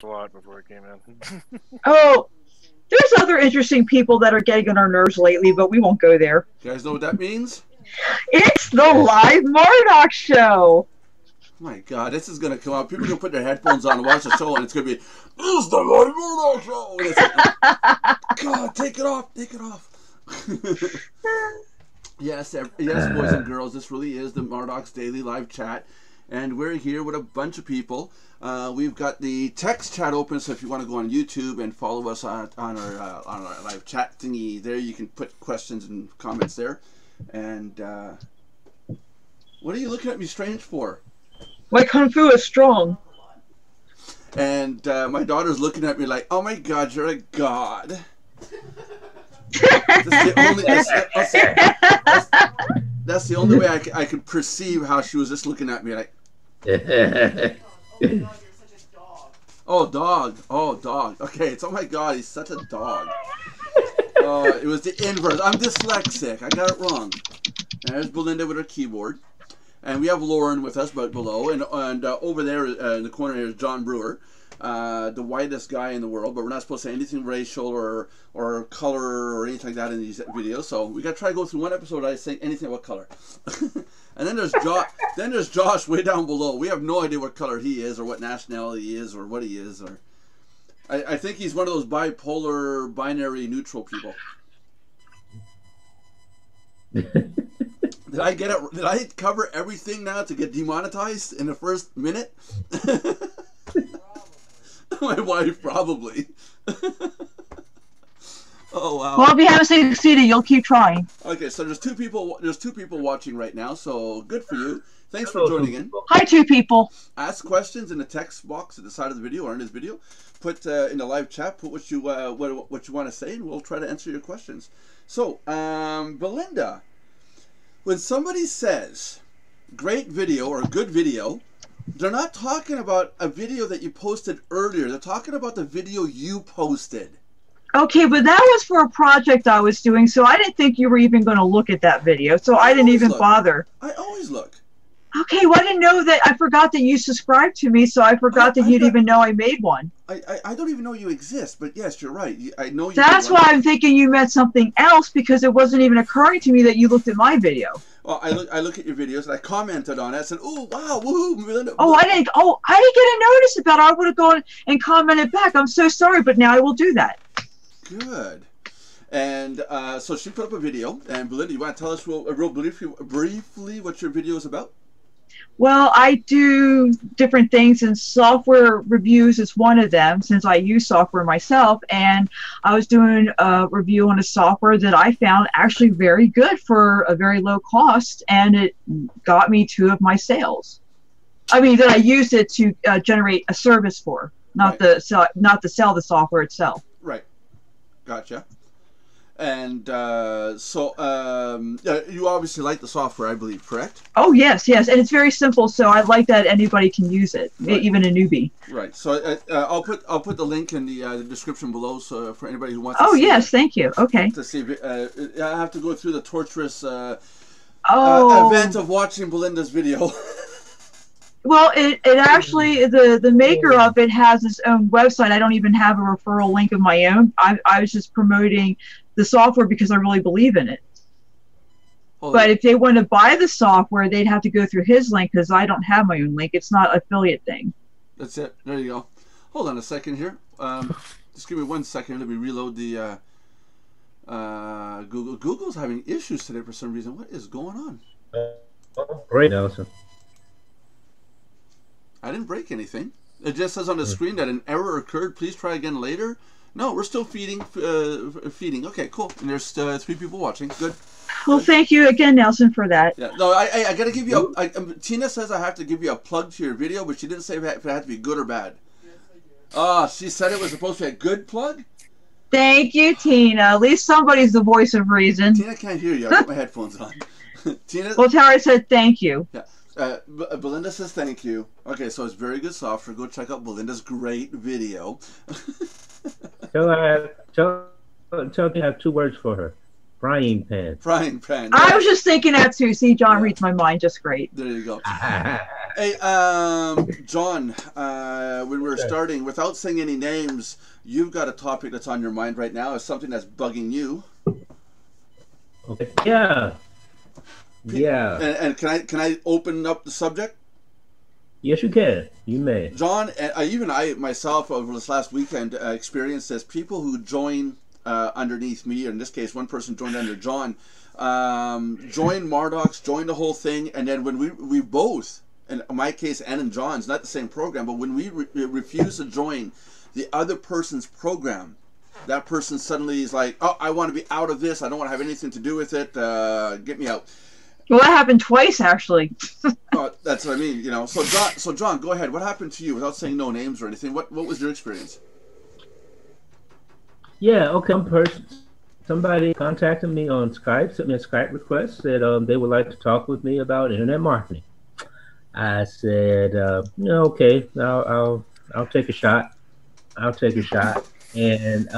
a lot before it came in. Oh, there's other interesting people that are getting on our nerves lately, but we won't go there. You guys know what that means? It's the live Mardox show. Oh my God, this is gonna come out. People are gonna put their headphones on and watch the show, and it's gonna be, "This is the live Mardox show." And it's like, God, take it off, take it off. Yes, boys and girls, this really is the Mardox Daily Live Chat, and we're here with a bunch of people. We've got the text chat open, so if you want to go on YouTube and follow us on our live chat thingy, there you can put questions and comments there. And what are you looking at me strange for? My kung fu is strong. And my daughter's looking at me like, "Oh my God, you're a god." That's the only way I could perceive how she was just looking at me like. Oh, dog. Oh, dog. Okay, it's, oh my God, he's such a dog. It was the inverse. I'm dyslexic. I got it wrong. And there's Belinda with her keyboard. And we have Lauren with us below. And over there in the corner here is John Brewer. The whitest guy in the world, but we're not supposed to say anything racial or color or anything like that in these videos. So we gotta try to go through one episode without saying anything about color. And then there's Josh way down below. We have no idea what color he is or what nationality he is or what he is. Or I think he's one of those bipolar, binary, neutral people. Did I get it? Did I cover everything now to get demonetized in the first minute? My wife probably. Oh wow. Well, if you haven't succeeded, you'll keep trying. Okay, so there's two people watching right now, so good for you. Thanks for joining in. Hi, two people. Ask questions in the text box at the side of the video or in this video. Put in the live chat. Put what you want to say, and we'll try to answer your questions. So, Belinda, when somebody says great video or good video, they're not talking about a video that you posted earlier. They're talking about the video you posted. Okay, but that was for a project I was doing, so I didn't think you were even going to look at that video, so I didn't even bother. I always look. Okay, well, I didn't know that. I forgot that you subscribed to me, so I forgot that you'd even know I made one. I don't even know you exist, but yes, you're right. I know you. That's why I'm thinking you meant something else, because it wasn't even occurring to me that you looked at my video. Well, I look at your videos and I commented on it. I said, "Oh wow, woohoo!" Belinda. Oh, I didn't get a notice about it. I would have gone and commented back. I'm so sorry, but now I will do that. Good. And so she put up a video. And Belinda, you want to tell us real briefly what your video is about? Well, I do different things, and software reviews is one of them, since I use software myself. And I was doing a review on a software that I found actually very good for a very low cost, and it got me 2 of my sales. I mean, that I used it to generate a service for, not to sell the software itself. Right. Gotcha. And so you obviously like the software, I believe, correct? Oh, yes, yes. And it's very simple, so I like that anybody can use it, right. Even a newbie. Right. So I'll put the link in the description below, so for anybody who wants to see yes, thank you. Okay. To see I have to go through the torturous event of watching Belinda's video. Well, it actually, the maker of it has its own website. I don't even have a referral link of my own. I was just promoting the software because I really believe in it. But if they want to buy the software, they'd have to go through his link, because I don't have my own link. It's not an affiliate thing. That's it. There you go. Hold on a second here. Just give me 1 second. Let me reload the Google. Google's having issues today for some reason. What is going on? Great, Nelson. I didn't break anything. It just says on the screen that an error occurred. Please try again later. No, we're still feeding. Okay, cool. And there's 3 people watching. Good. Well, thank you again, Nelson, for that. Yeah. No, I got to give you Tina says I have to give you a plug to your video, but she didn't say if it had to be good or bad. She said it was supposed to be a good plug? Thank you, Tina. At least somebody's the voice of reason. Tina can't hear you. I put my headphones on. Tina. Well, Tara said thank you. Yeah. Belinda says thank you. Okay, so it's very good software. Go check out Belinda's great video. Tell me I have 2 words for her. Frying pan. Frying pan. I was just thinking that too. See, John reads my mind just great. There you go. Hey, John, when we were starting, without saying any names, you've got a topic that's on your mind right now. Is something that's bugging you. Okay. Yeah. Yeah. And can I open up the subject? Yes, you can. You may. John, even I myself over this last weekend experienced this. People who join underneath me, or in this case, one person joined under John, joined Mardox, joined the whole thing, and then when we both, in my case and in John's, not the same program, but when we refuse to join the other person's program, that person suddenly is like, oh, I want to be out of this. I don't want to have anything to do with it. Get me out. Well, that happened twice, actually. That's what I mean, you know. So John, go ahead. What happened to you, without saying no names or anything? What was your experience? Yeah. Okay. Somebody contacted me on Skype, sent me a Skype request, said they would like to talk with me about internet marketing. I said, no, okay, I'll take a shot. I'll take a shot. And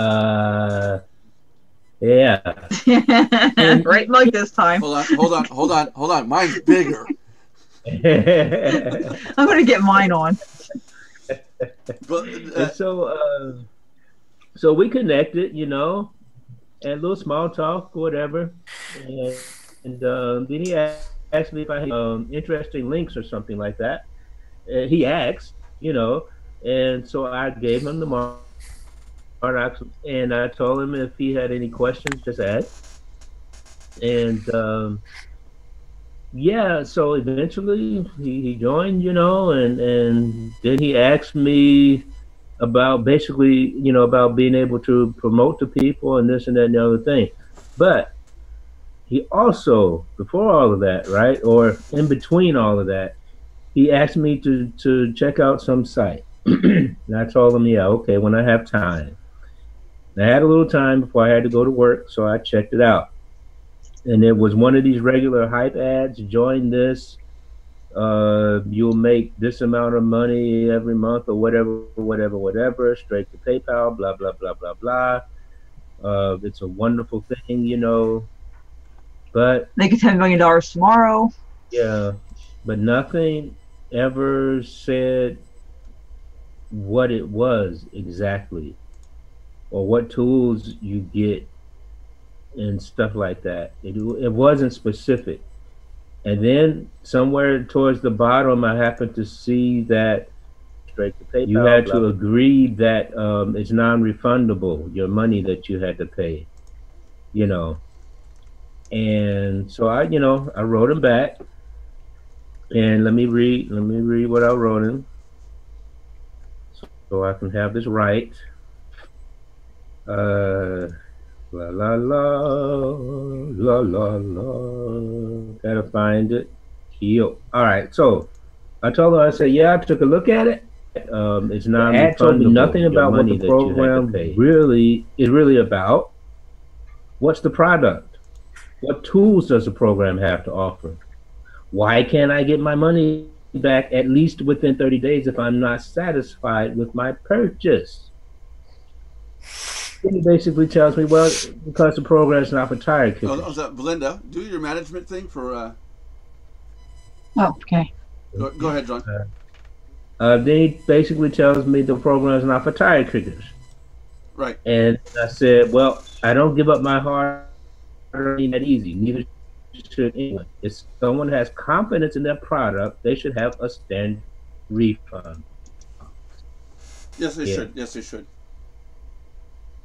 yeah. Right like this time. Hold on. Mine's bigger. I'm gonna get mine on. But so we connected, you know, and a little small talk, whatever. And then he asked me if I had interesting links or something like that. He asked, you know, and so I gave him the Mardox, and I told him if he had any questions, just ask. And yeah, so eventually he joined, you know, and then he asked me about basically, you know, about being able to promote to people and this and that and the other thing. But he also, before all of that, right, or in between all of that, he asked me to check out some site. And I told him, yeah, okay, when I have time. And I had a little time before I had to go to work, so I checked it out. And it was one of these regular hype ads, join this, you'll make this amount of money every month or whatever, straight to PayPal, blah, blah, blah, blah, blah. It's a wonderful thing, you know, but Make it $10 million tomorrow. yeah, but nothing ever said what it was exactly or what tools you get and stuff like that. It wasn't specific. And then somewhere towards the bottom, I happened to see that straight to PayPal, you had to agree that it's non-refundable, your money that you had to pay, you know. And so I wrote him back, and let me read what I wrote him, so I can have this right. La la la la la la. Gotta find it. All right. So I told her, I said, yeah, I took a look at it. It's not. The ad told me nothing about what the program really is really about. What's the product? What tools does the program have to offer? Why can't I get my money back at least within 30 days if I'm not satisfied with my purchase? He basically tells me, well, because the program is not for tire kickers. Oh, Belinda, do your management thing for. Oh, okay. Go ahead, John. Then he basically tells me the program is not for tire kickers. Right. And I said, well, I don't give up my hard-earned that easy. Neither should anyone. If someone has confidence in their product, they should have a standard refund. Yes, they should. Yes, they should.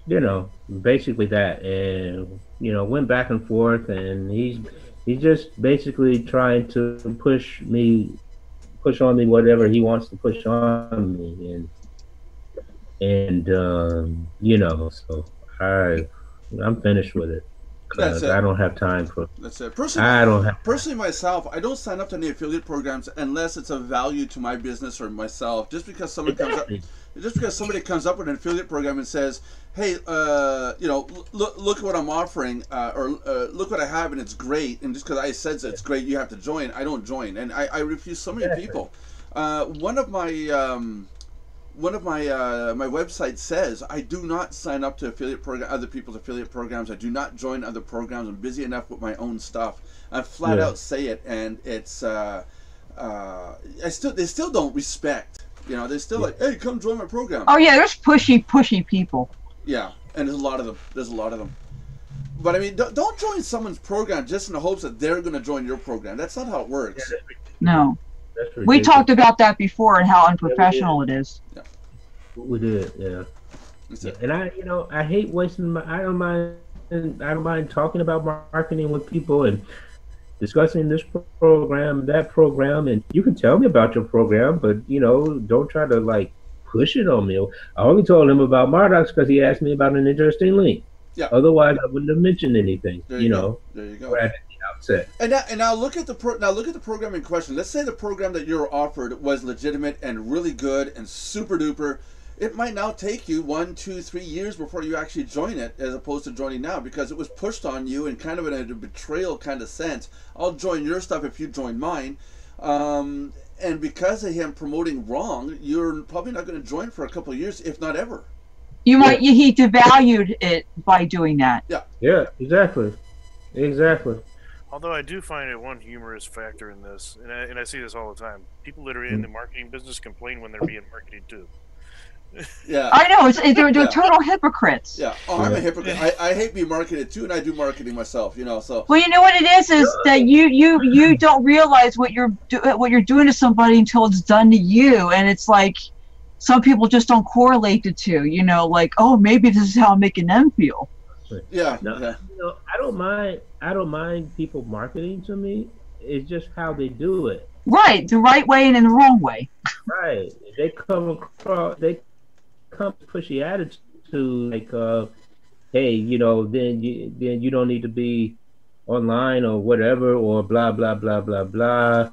You know, basically that, and you know, went back and forth, and he's just basically trying to push on me whatever he wants to push on me, and you know, so I'm finished with it. Because I don't have time for. That's it. Personally, myself, I don't sign up to any affiliate programs unless it's of value to my business or myself. Just because somebody comes up with an affiliate program and says, "Hey, you know, look at what I'm offering, or look what I have, and it's great," and just because I said it's great, you have to join. I don't join, and I refuse so many people. One of my websites says I do not sign up to other people's affiliate programs. I do not join other programs. I'm busy enough with my own stuff. I flat out say it, and it's they still don't respect. You know, they're still like, hey, come join my program. Oh yeah, there's pushy people. Yeah, and there's a lot of them. But I mean, don't join someone's program just in the hopes that they're going to join your program. That's not how it works. No. We talked about that before and how unprofessional it is. Yeah. We did, yeah. And I hate wasting I don't mind talking about marketing with people and discussing this program, that program, and you can tell me about your program, but don't try to like push it on me. I only told him about Mardox because he asked me about an interesting link. Yeah. Otherwise, I wouldn't have mentioned anything. There you go. There you go. Right at the outset. And now look at the program in question. Let's say the program that you're offered was legitimate and really good and super duper. It might now take you 1, 2, 3 years before you actually join it, as opposed to joining now, because it was pushed on you in kind of in a betrayal kind of sense. I'll join your stuff if you join mine. And because of him promoting wrong, you're probably not going to join for a couple of years, if not ever. He devalued it by doing that. Yeah. Yeah, exactly. Although I do find it one humorous factor in this, and I see this all the time. People that are in the marketing business complain when they're being marketed to. Yeah. I know, they're total hypocrites. Yeah. Oh, I'm a hypocrite. I hate being marketed too, and I do marketing myself. So. Well, you know what it is that you don't realize what you're doing to somebody until it's done to you, and it's like some people just don't correlate the two. Like, oh, maybe this is how I'm making them feel. Yeah. No, yeah. I don't mind people marketing to me. It's just how they do it. Right, the right way and in the wrong way. Right. They come pushy attitude like, hey, then you don't need to be online or whatever, or blah blah blah blah blah,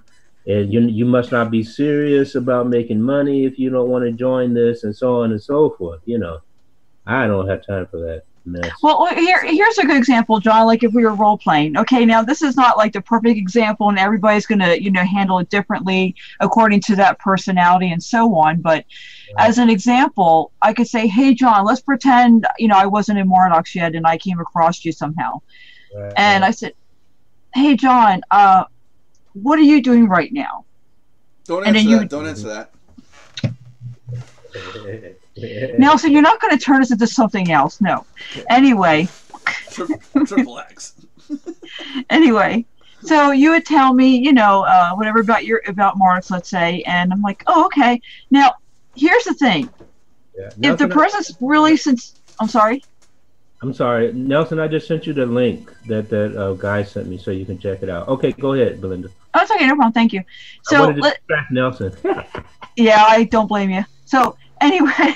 and you must not be serious about making money if you don't want to join this, and so on and so forth. I don't have time for that mess. Well, here's a good example, John. Like if we were role playing. Okay, now this is not like the perfect example, and everybody's going to handle it differently according to that personality and so on. But as an example, I could say, hey, John, let's pretend I wasn't in Mardox yet, and I came across you somehow, and I said, hey, John, what are you doing right now? Don't answer that. Nelson, you're not going to turn us into something else. No. Anyway. Triple X. Anyway, so you would tell me, whatever about Mardox, let's say, and I'm like, oh, okay. Now, here's the thing. Yeah. If the person's really I'm sorry. I'm sorry, Nelson. I just sent you the link that guy sent me, so you can check it out. Okay, go ahead, Belinda. Oh, it's okay, no problem. Thank you. So I wanted to distract Nelson. Yeah, I don't blame you. So anyway,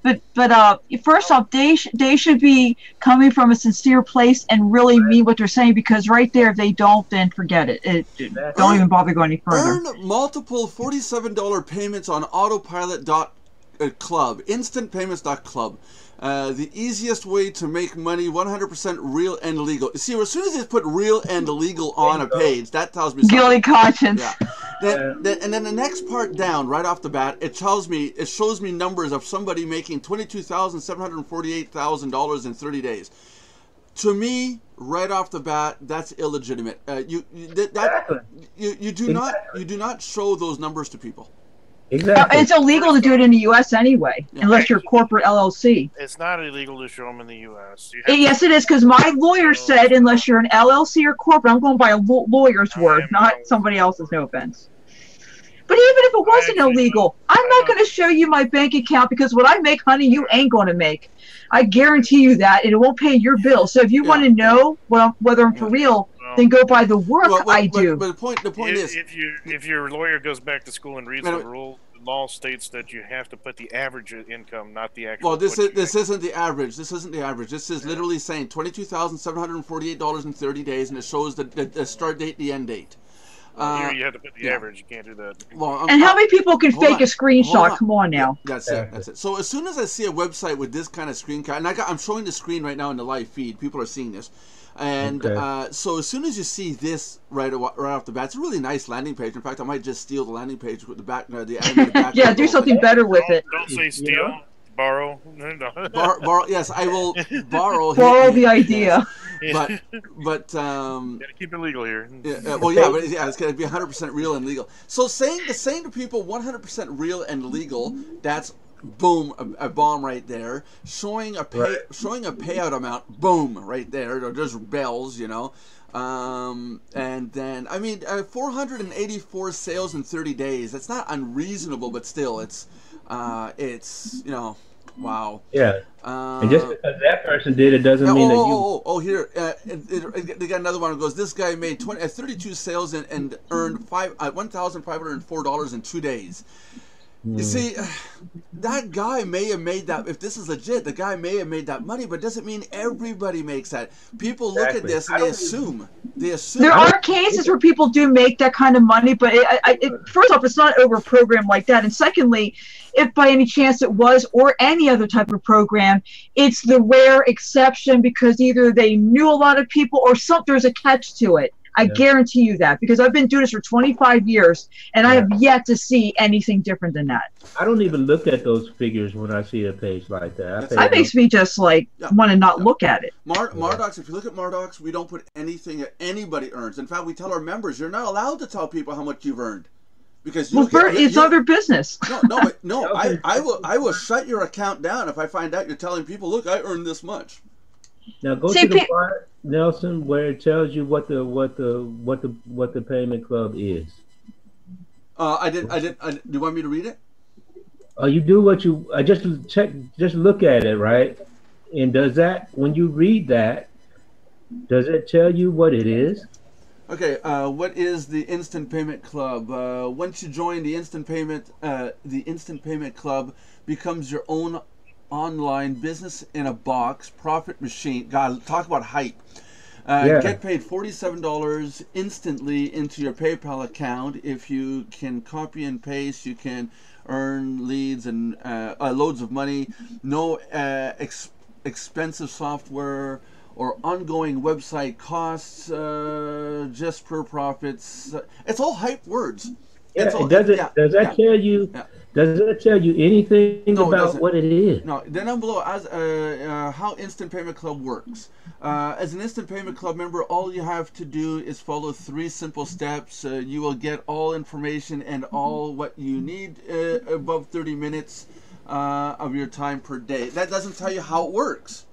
but first off, they should be coming from a sincere place and really mean what they're saying, because right there, if they don't, then forget it. Don't even bother going any further. Earn multiple $47 payments on autopilot.club, instantpayments.club. The easiest way to make money, 100% real and legal. See, as soon as they put real and legal on a page, that tells me something. Guilty conscience. Yeah. And then the next part down, right off the bat, it shows me numbers of somebody making $22,748,000 in 30 days. To me, right off the bat, that's illegitimate. You do not show those numbers to people. Exactly. It's illegal to do it in the U.S. anyway, unless you're a corporate LLC. It's not illegal to show them in the U.S. Yes, it is, because my lawyer said unless you're an LLC or corporate, I'm going by a lawyer's word, not somebody else's, no offense. But even if it wasn't illegal, I'm not going to show you my bank account, because what I make, honey, you ain't going to make. I guarantee you that, and it won't pay your bill. So if you want to know whether I'm for real, then go by the work I do. But the point is, if your lawyer goes back to school and reads the rule, the law states that you have to put the average income, not the actual. Well, this isn't the average. This isn't the average. This is literally saying $22,748 in 30 days, and it shows the start date, the end date. Here you have to put the average. You can't do that. Well, and how many people can fake a screenshot? Come on now. That's it. That's it. So as soon as I see a website with this kind of screen cap, and I'm showing the screen right now in the live feed. People are seeing this. And so as soon as you see this right off the bat, it's a really nice landing page. In fact, I might just steal the landing page with the back, the animated back. Yeah, do something better with it. Don't say steal. Borrow. Borrow. Yes, I will borrow. Borrow the idea. Yes. But gotta keep it legal here. well, yeah, but it's gonna be 100% real and legal. So saying to people 100% real and legal, that's boom, a bomb right there. Showing a payout amount, boom, right there. There's bells, you know. And then, I mean, 484 sales in 30 days. That's not unreasonable, but still, it's you know, wow. Yeah. And just because that person did it doesn't mean that you. Here, they got another one that goes, this guy made 32 sales and earned $1,504 in 2 days. You see, that guy may have made that, if this is legit, the guy may have made that money, but it doesn't mean everybody makes that. People look at this and they assume. There are cases where people do make that kind of money, but first off, it's not over programmed like that. And secondly, if by any chance it was, or any other type of program, it's the rare exception because either they knew a lot of people or there's a catch to it. I guarantee you that, because I've been doing this for 25 years and I have yet to see anything different than that. I don't even look at those figures when I see a page like that. That makes me just like want to not look at it. Mardox, if you look at Mardox, we don't put anything that anybody earns. In fact, we tell our members, you're not allowed to tell people how much you've earned. Because it's other business. No, I will shut your account down if I find out you're telling people, look, I earned this much. Now go to the part, Nelson, where it tells you what the payment club is. Do you want me to read it? You do what you. I just look at it, right? And does that, when you read that, does it tell you what it is? Okay. What is the Instant Payment Club? Once you join the Instant Payment Club becomes your own online business in a box profit machine. God, talk about hype. Get paid $47 instantly into your PayPal account. If you can copy and paste, you can earn leads and loads of money. No expensive software or ongoing website costs, just per profits. It's all hype words. Yeah, does that tell you? Yeah. Does it tell you anything about what it is? No. Then down below, as how Instant Payment Club works. As an Instant Payment Club member, all you have to do is follow 3 simple steps. You will get all information and all what you need above 30 minutes of your time per day. That doesn't tell you how it works.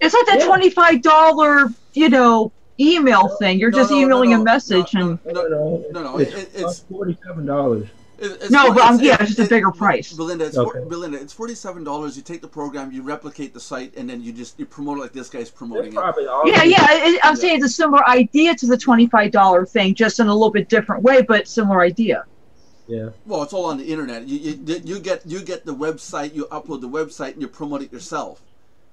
It's like that $25, email thing. You're just emailing a message No. It's $47. It's just a bigger price. Belinda, it's $47. You take the program, you replicate the site, and then you promote it like this guy's promoting it. I'm saying it's a similar idea to the $25 thing, just in a little bit different way, but similar idea. Yeah. Well, it's all on the internet. You get the website, you upload the website, and you promote it yourself.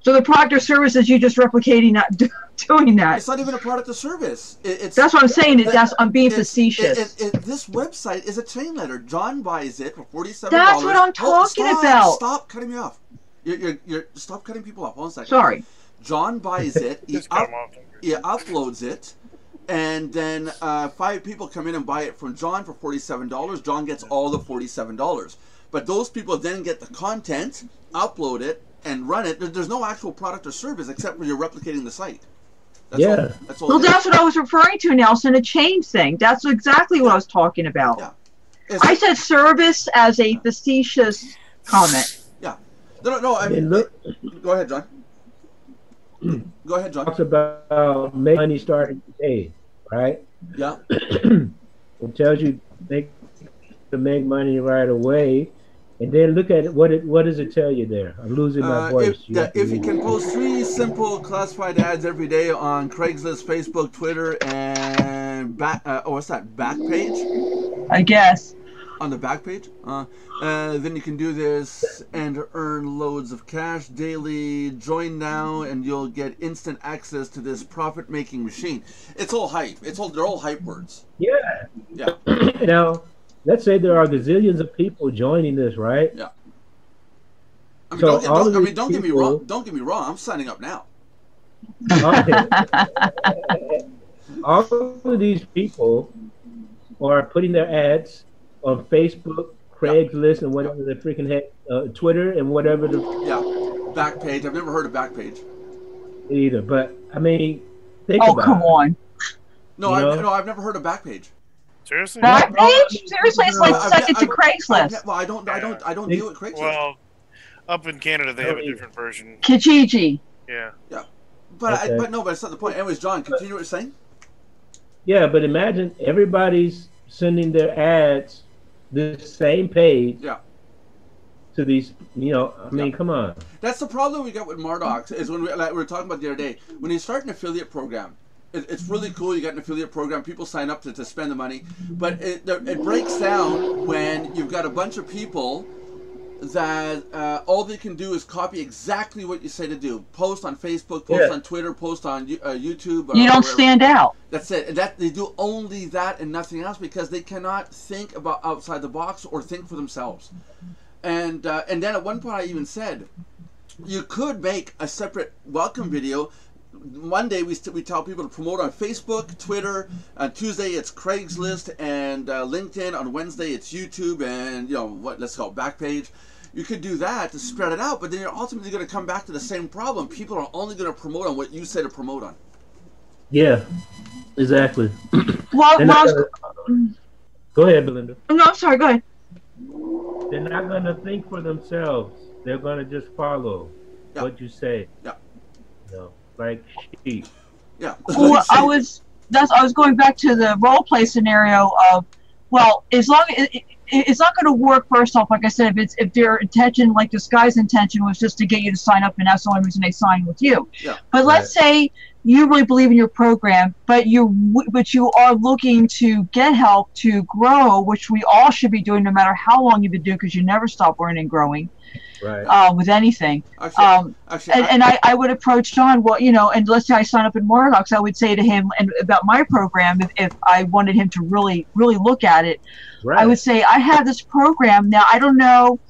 So the product or service is you just replicating, not doing that. It's not even a product or service. That's what I'm saying. I'm being facetious. This website is a chain letter. John buys it for $47. That's what I'm talking about. Stop cutting me off. You're stop cutting people off. 1 second. Sorry. John buys it. He uploads it. And then 5 people come in and buy it from John for $47. John gets all the $47. But those people then get the content, upload it, and run it. There's no actual product or service except when you're replicating the site. That's all that's what I was referring to, Nelson, a change thing. That's exactly what I was talking about. Yeah. I said service as a facetious comment. Yeah. No, I mean, go ahead, John. Go ahead, John. Talks about make money starting today, right? Yeah. It tells you to make money right away. And then look at it. What does it tell you there? I'm losing my voice. If you can post 3 simple classified ads every day on Craigslist, Facebook, Twitter, and what's that? Back page? I guess. On the back page, then you can do this and earn loads of cash daily. Join now, and you'll get instant access to this profit-making machine. It's all hype. They're all hype words. Yeah. Yeah. Now, let's say there are gazillions of people joining this, right? Yeah. Don't get me wrong. Don't get me wrong. I'm signing up now. Okay. All of these people are putting their ads on Facebook, Craigslist and whatever the freaking heck, Twitter and whatever the Backpage. I've never heard of Backpage either. But I mean, think Oh, about come it. on. No, I've never heard of Backpage. Seriously? Backpage? Seriously, it's like second to Craigslist. Well, I don't deal with Craigslist. Well, up in Canada they have a different version. Kijiji. Yeah. Yeah, but Okay. but that's not the point. Anyways, John, continue what you're saying. Yeah, but imagine everybody's sending their ads this same page. Yeah. To these, I mean, come on. That's the problem we got with Mardox is when we were talking about the other day. When you start an affiliate program, it's really cool. You got an affiliate program. People sign up to spend the money, but it breaks down when you've got a bunch of people that all they can do is copy exactly what you say to do. Post on Facebook, post on Twitter, post on YouTube. You don't stand out. That's it. And that they do only that and nothing else because they cannot think about outside the box or think for themselves. And then at one point I even said, you could make a separate welcome video. Monday we tell people to promote on Facebook, Twitter. On Tuesday it's Craigslist and LinkedIn. On Wednesday it's YouTube and let's call it Backpage. You could do that to spread it out, but then you're ultimately going to come back to the same problem. People are only going to promote on what you say to promote on. Yeah, exactly. Well, go ahead, Belinda. No, I'm sorry. Go ahead. They're not going to think for themselves. They're going to just follow what you say. Yeah. Like sheep. Yeah. Well, I was going back to the role play scenario of, well, as long as it's not going to work. First off, like I said, if their intention, like this guy's intention, was just to get you to sign up, and that's the only reason they sign with you. Yeah. But let's say you really believe in your program, but you are looking to get help to grow, which we all should be doing, no matter how long you've been doing, because you never stop learning and growing. Right. With anything. Actually, I would approach John, and let's say I sign up in Mardox, I would say to him and about my program, if I wanted him to really, really look at it, I would say, I have this program. Now, I don't know,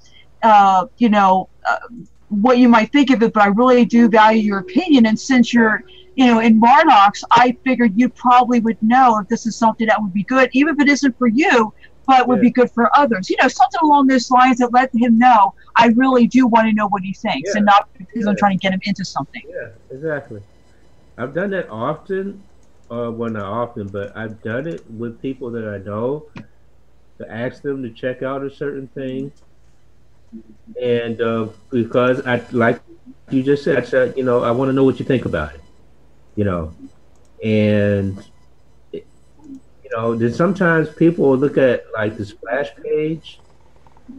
what you might think of it, but I really do value your opinion. And since you're, in Mardox, I figured you probably would know if this is something that would be good, even if it isn't for you, but would be good for others. Something along those lines that let him know I really do want to know what he thinks, and not because I'm trying to get him into something. Yeah, exactly. I've done that often. Well, not often, but I've done it with people that I know to ask them to check out a certain thing. And because like you just said, I said, I want to know what you think about it. And then sometimes people will look at like the splash page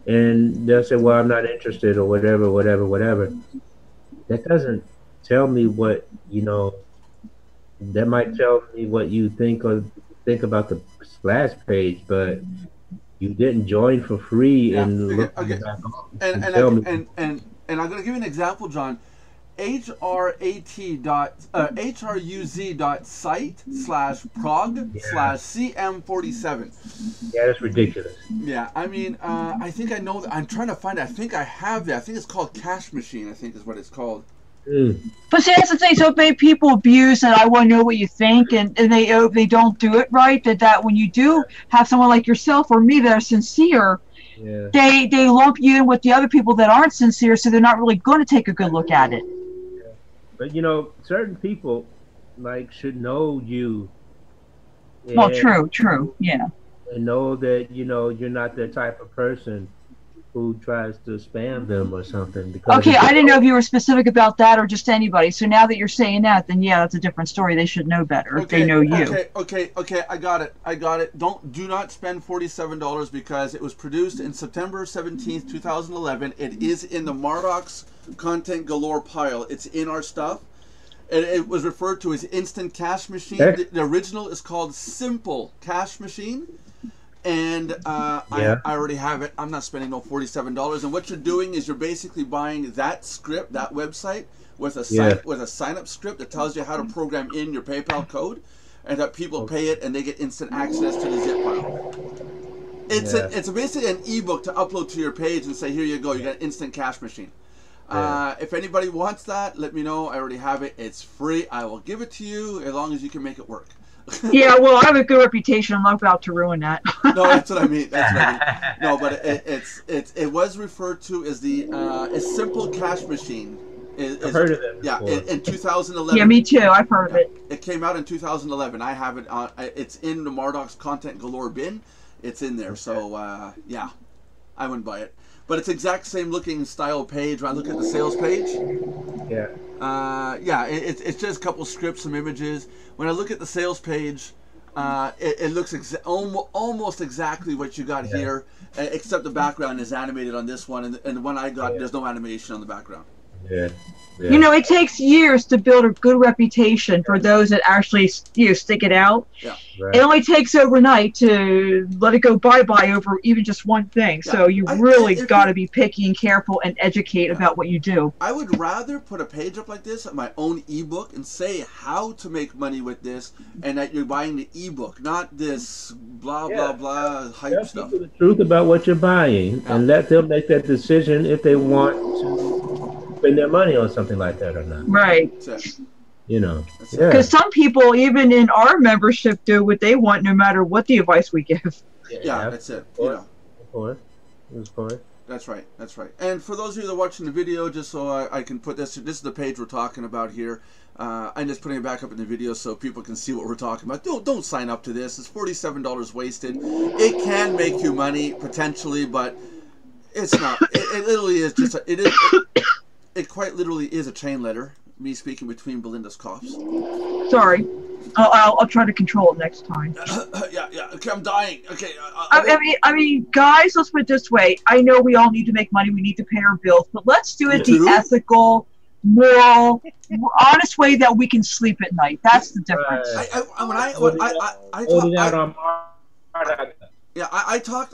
and they'll say, well, I'm not interested or whatever. That doesn't tell me what, that might tell me what you think about the splash page, but you didn't join for free and look back on. And I'm going to give you an example, John. hrut.site/prog/cm47. Yeah, that's ridiculous. Yeah, I mean, I think I know that. I'm trying to find it. I think I have that. I think it's called Cash Machine, I think is what it's called. But see, that's the thing. So if maybe people abuse that, I want to know what you think, and they don't do it right, that when you do have someone like yourself or me that are sincere, they lump you in with the other people that aren't sincere, so they're not really going to take a good look at it. But certain people should know you. Well, true, yeah. And know that you're not the type of person who tries to spam them or something. Okay, I didn't know if you were specific about that or just anybody. So now that you're saying that, then yeah, that's a different story. They should know better if they know you. Okay, I got it. Do not spend $47 because it was produced in September 17th, 2011. It is in the Mardox Content Galore pile. It's in our stuff. And it was referred to as Instant Cash Machine. The original is called Simple Cash Machine. And I already have it. I'm not spending no $47. And what you're doing is you're basically buying that script, that website, with a sign up script that tells you how to program in your PayPal code, and that people pay it and they get instant access to the zip file. It's basically an ebook to upload to your page and say, here you go, you got an Instant Cash Machine. If anybody wants that, let me know. I already have it. It's free. I will give it to you as long as you can make it work. Yeah, well, I have a good reputation. I'm not about to ruin that. No, that's what I mean. That's what I mean. No, but it was referred to as the a simple cash machine. I've heard of that Yeah, before. in 2011. Yeah, me too. I've heard of it. It came out in 2011. I have it. It's in the Mardox Content Galore bin. It's in there. So yeah, I wouldn't buy it. But it's exact same looking style page. When I look at the sales page, Yeah. yeah, it's just a couple scripts, some images. When I look at the sales page, it looks almost exactly what you got here, except the background is animated on this one, and the one I got, there's no animation on the background. Yeah. You know, it takes years to build a good reputation for those that actually, stick it out. Yeah. Right. It only takes overnight to let it go bye-bye over even just one thing. Yeah. So you If really you- got to be picky and careful and educate about what you do. I would rather put a page up like this, my own ebook, and say how to make money with this, and that you're buying the ebook, not this blah blah blah hype Tell stuff. people the truth about what you're buying, and let them make that decision if they want to spend their money on something like that or not. Right. That's it. You know. That's it. Yeah. Because some people, even in our membership, do what they want no matter what the advice we give. Yeah, that's it. You know. Of course. Of course. That's right. That's right. And for those of you that are watching the video, just so I can put this is the page we're talking about here. I'm just putting it back up in the video so people can see what we're talking about. Don't sign up to this. It's $47 wasted. It can make you money potentially, but it's not. It literally is just it quite literally is a chain letter. Me speaking between Belinda's coughs. Sorry. I'll try to control it next time. Yeah. Okay, I'm dying. Okay. I mean, guys, let's put it this way. I know we all need to make money. We need to pay our bills, but let's do it the ethical, moral, honest way that we can sleep at night. That's the difference.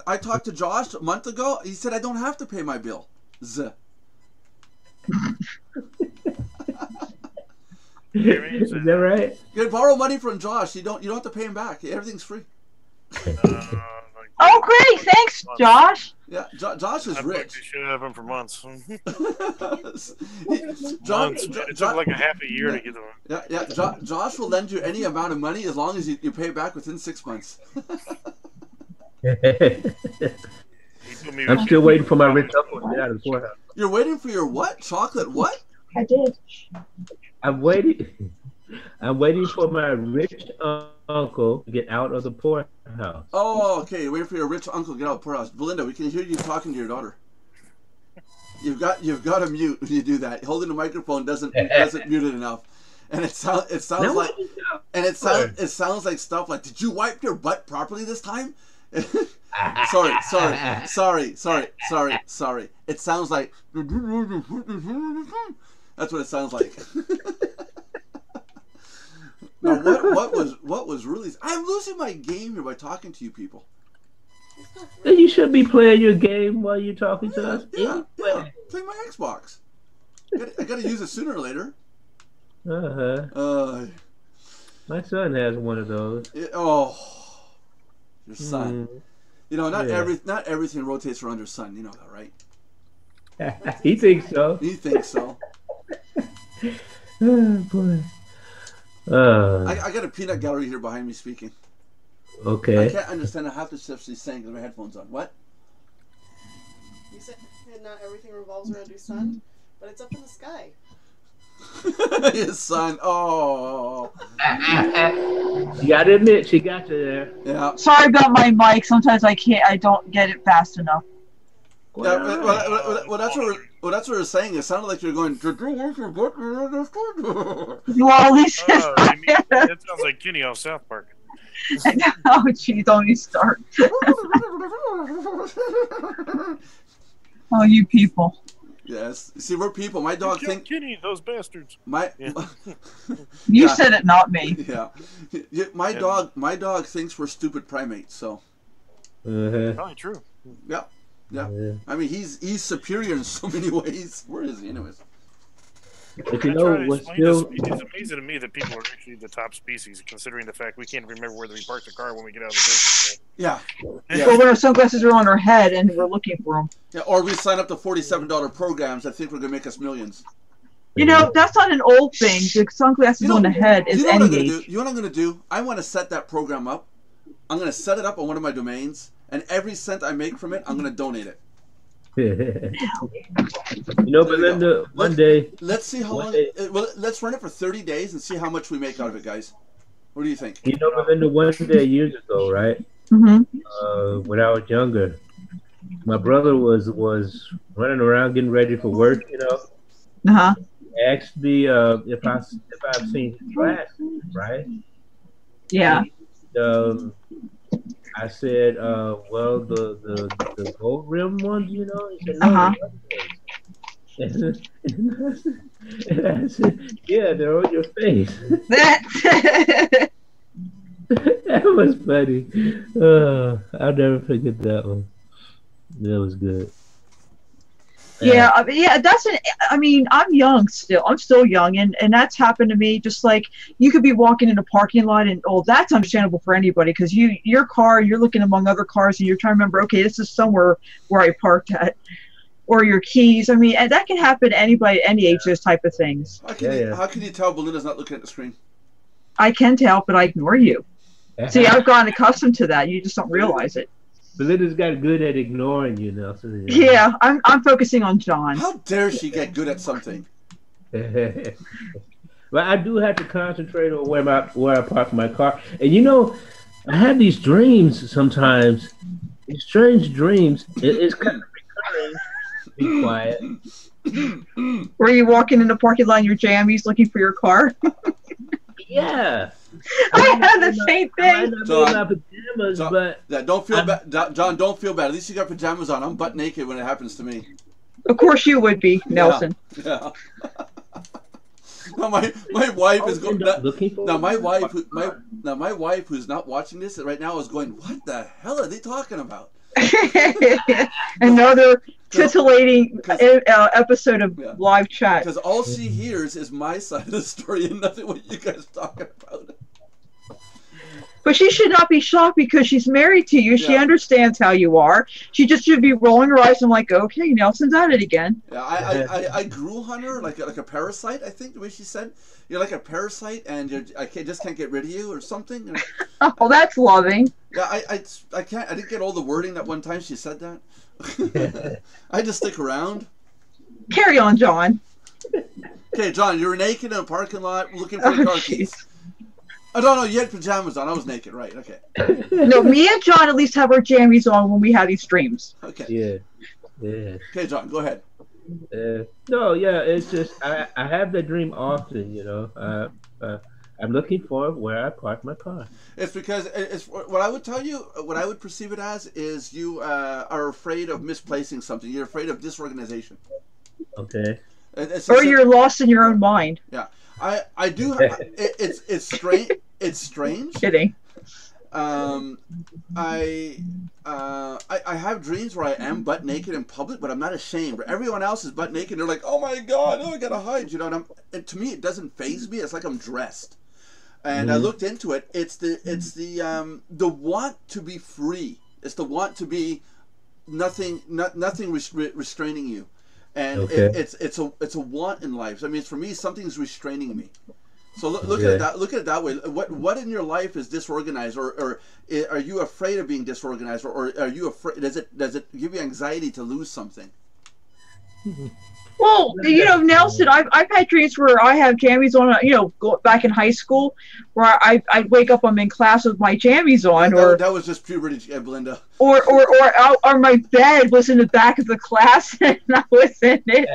I talked to Josh a month ago. He said I don't have to pay my bill. Is that right? You can borrow money from Josh. You don't have to pay him back. Everything's free. Oh, great! Thanks, Josh. Yeah, Josh is rich. You should have him for months. It took like a half a year to get them. Yeah. Josh will lend you any amount of money as long as you pay it back within 6 months. I'm still waiting for my rich uncle to get out of the poorhouse. You're waiting for your what? Chocolate what? I did. I'm waiting for my rich uncle to get out of the poorhouse. Oh, okay. You're waiting for your rich uncle to get out of the poorhouse. Belinda, we can hear you talking to your daughter. You've got to mute when you do that. Holding the microphone doesn't mute it enough. And it sounds like stuff like, did you wipe your butt properly this time? Sorry. It sounds like that's what it sounds like. Now, what was really? I'm losing my game here by talking to you people. Then you should be playing your game while you're talking to us. Yeah. Play my Xbox. I gotta use it sooner or later. My son has one of those. Your son. You know, not everything rotates around your son. You know that, right? He thinks so. He thinks so. Oh, boy. I got a peanut gallery here behind me speaking. Okay. I can't understand half the stuff she's saying because my headphones on. What? You said not everything revolves around your son, but it's up in the sky. His son. Oh. You gotta admit, she got you there. Yeah. Sorry about my mic. Sometimes I don't get it fast enough. Yeah, well, that's what we're saying. It sounded like you're going. Well, at least That sounds like Kenny off South Park. oh, geez, don't you start. Oh, you people. Yes. See, we're people. My dog thinks. Kenny, those bastards. You said it, not me. Yeah. My dog thinks we're stupid primates. So. Probably true. Yeah. Yeah. I mean, he's superior in so many ways. Where is he, anyways? But you know what's still... It's amazing to me that people are actually the top species, considering the fact we can't remember whether we parked the car when we get out of the business. Yeah. Well, when our sunglasses are on our head and we're looking for them. Yeah, or we sign up to $47 programs. I think we're gonna make us millions. You know, that's not an old thing. The sunglasses on the head is any age. You know what I'm going to do? I want to set that program up. I'm going to set it up on one of my domains, and every cent I make from it, I'm going to donate it. You know, Belinda, one day. Let's see how long. Well, let's run it for 30 days and see how much we make out of it, guys. What do you think? You know, Belinda, one day years ago, right? When I was younger, my brother was running around getting ready for work. You know. He asked me if I've seen his glasses, right? Yeah. And, I said, well, the gold rim ones, you know? He said, no, and I said, yeah, they're on your face. That was funny. I'll never forget that one. That was good. Yeah, I mean, I'm young still. I'm still young, and that's happened to me. Just like you could be walking in a parking lot, and that's understandable for anybody because your car, you're looking among other cars, and you're trying to remember, okay, this is somewhere where I parked at, or your keys. I mean, and that can happen to anybody, any age, those type of things. How can you tell Belinda's not looking at the screen? I can tell, but I ignore you. See, I've gotten accustomed to that. You just don't realize it. Belinda's got good at ignoring you, Nelson. Yeah, I'm focusing on John. How dare she get good at something? But I do have to concentrate on where I park my car. And you know, I have these dreams sometimes. These strange dreams. It's kind of recurring. Be quiet. Were you walking in the parking lot in your jammies looking for your car? Yeah. I had the same thing. Don't feel bad, John. Don't feel bad. At least you got pajamas on. I'm butt naked when it happens to me. Of course you would be, Nelson. Yeah. No, my wife is going. My wife who's not watching this right now is going, what the hell are they talking about? Another titillating episode of live chat. Because all she hears is my side of the story and nothing what you guys are talking about. But she should not be shocked because she's married to you. She understands how you are. She just should be rolling her eyes and like, okay, Nelson's at it again. Yeah, I grew on her like a parasite. I think the way she said, you're like a parasite, and I just can't get rid of you or something. Oh, that's loving. Yeah, I can't. I didn't get all the wording that one time she said that. I just stick around. Carry on, John. Okay, John, you were naked in a parking lot looking for car keys. Oh, no, you had pajamas on. I was naked, right? Okay. No, me and John at least have our jammies on when we have these streams. Okay. Yeah. Okay, John, go ahead. No, yeah, it's just I have that dream often, you know. I'm looking for where I park my car. It's because it's what I would tell you. What I would perceive it as is you are afraid of misplacing something. You're afraid of disorganization. Okay. Or you're lost in your own mind. Yeah, I do. It's strange. It's strange. Kidding. I have dreams where I am butt naked in public, but I'm not ashamed. Everyone else is butt naked. They're like, "Oh my god, I gotta hide," you know. And to me, it doesn't faze me. It's like I'm dressed. And I looked into it. It's the want to be free. It's the want to be nothing restraining you. And it's a want in life. I mean, for me, something's restraining me. So look at it that. Look at it that way. What in your life is disorganized, or are you afraid of being disorganized, or are you afraid? Does it give you anxiety to lose something? Well, you know, Nelson, I've had dreams where I have jammies on. You know, back in high school, where I'd wake up, I'm in class with my jammies on, that was just puberty, Belinda. Or my bed was in the back of the class and I was in it.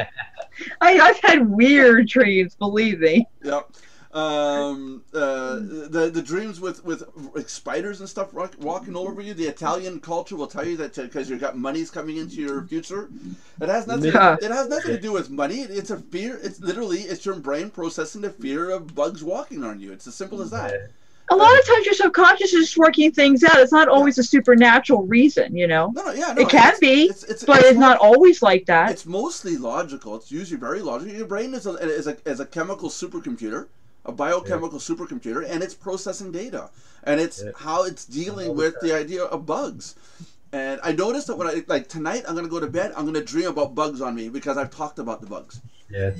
I've had weird dreams, believe me. Yep. The dreams with like spiders and stuff walking all over you. The Italian culture will tell you that because you've got money's coming into your future. It has nothing. It has nothing to do with money. It's a fear. It's your brain processing the fear of bugs walking on you. It's as simple as that. A lot of times your subconscious is just working things out. It's not always a supernatural reason, you know. No, it can be, but it's not always like that. It's mostly logical. It's usually very logical. Your brain is a chemical supercomputer. A biochemical supercomputer, and it's processing data, and it's how it's dealing with the idea of bugs. And I noticed that when tonight I'm going to go to bed, I'm going to dream about bugs on me because I've talked about the bugs. Yeah.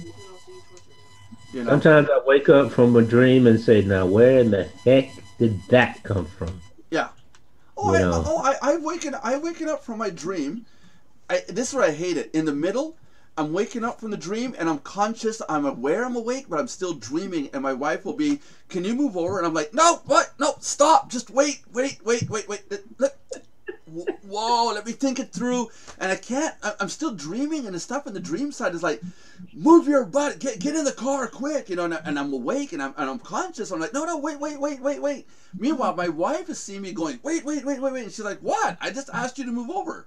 You know. Sometimes I wake up from a dream and say, "Now, where in the heck did that come from?" Yeah. Oh, You know. I've waken up from my dream. This is where I hate it. In the middle, I'm waking up from the dream and I'm conscious. I'm aware I'm awake, but I'm still dreaming. And my wife will be, "Can you move over?" And I'm like, "No, what? No, stop. Just wait. Whoa, let me think it through." And I can't. I'm still dreaming, and the stuff in the dream side is like, "Move your butt. Get in the car quick." You know, and I'm awake and I'm conscious. I'm like, "No, wait." Meanwhile, my wife is seeing me going, wait. And she's like, "What? I just asked you to move over."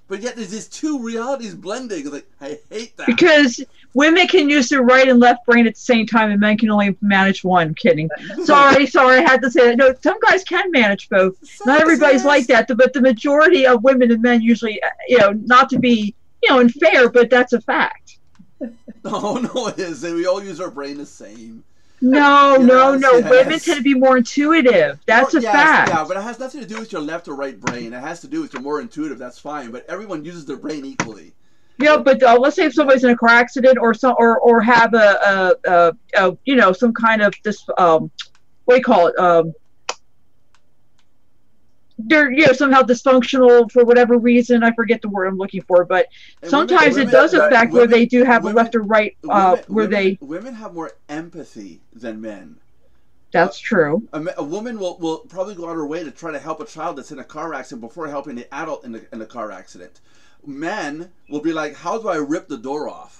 But yet there's these two realities blending. Like, I hate that. Because women can use their right and left brain at the same time, and men can only manage one. I'm kidding. Sorry, I had to say that. No, some guys can manage both. Not everybody's like that, but the majority of women and men usually, not to be, unfair, but that's a fact. No, it isn't. We all use our brain the same. No. Yes. Women tend to be more intuitive. That's a fact. Yeah, but it has nothing to do with your left or right brain. It has to do with you're more intuitive. That's fine. But everyone uses their brain equally. Yeah, but let's say if somebody's in a car accident or have some kind of this what do you call it? They're somehow dysfunctional for whatever reason. I forget the word I'm looking for, but sometimes it does affect where they do have a left or right. Women have more empathy than men. That's true. A woman will probably go out of her way to try to help a child that's in a car accident before helping the adult in the car accident. Men will be like, "How do I rip the door off?"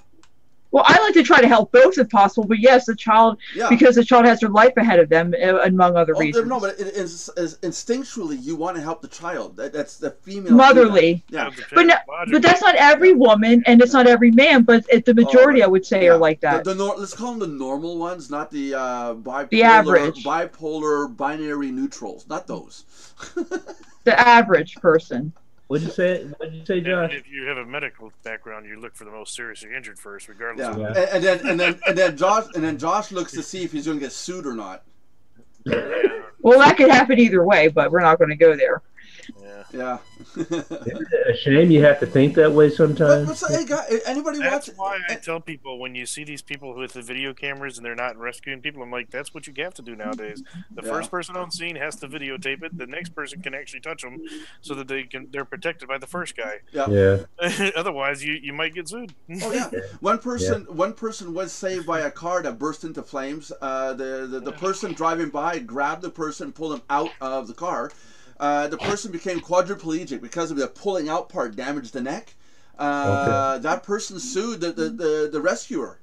Well, I like to try to help both if possible, but yes, the child, because the child has their life ahead of them, among other reasons. No, but instinctually, you want to help the child. That's the female. Motherly. Yeah. But that's not every woman, and it's not every man, but the majority, I would say, are like that. Let's call them the normal ones, not the average. bipolar, binary neutrals. Not those. The average person. What'd you say, Josh? If you have a medical background, you look for the most seriously injured first, regardless. Yeah. And then Josh looks to see if he's going to get sued or not. Well, that could happen either way, but we're not going to go there. Yeah. A shame you have to think that way sometimes. Hey, guys, anybody watch? That's why I tell people, when you see these people with the video cameras and they're not rescuing people, I'm like, that's what you have to do nowadays. The first person on scene has to videotape it. The next person can actually touch them, so that they're protected by the first guy. Yeah. Otherwise, you might get sued. Oh yeah. One person was saved by a car that burst into flames. The person driving by grabbed the person, pulled him out of the car. The person became quadriplegic because of the pulling out part damaged the neck. That person sued the rescuer.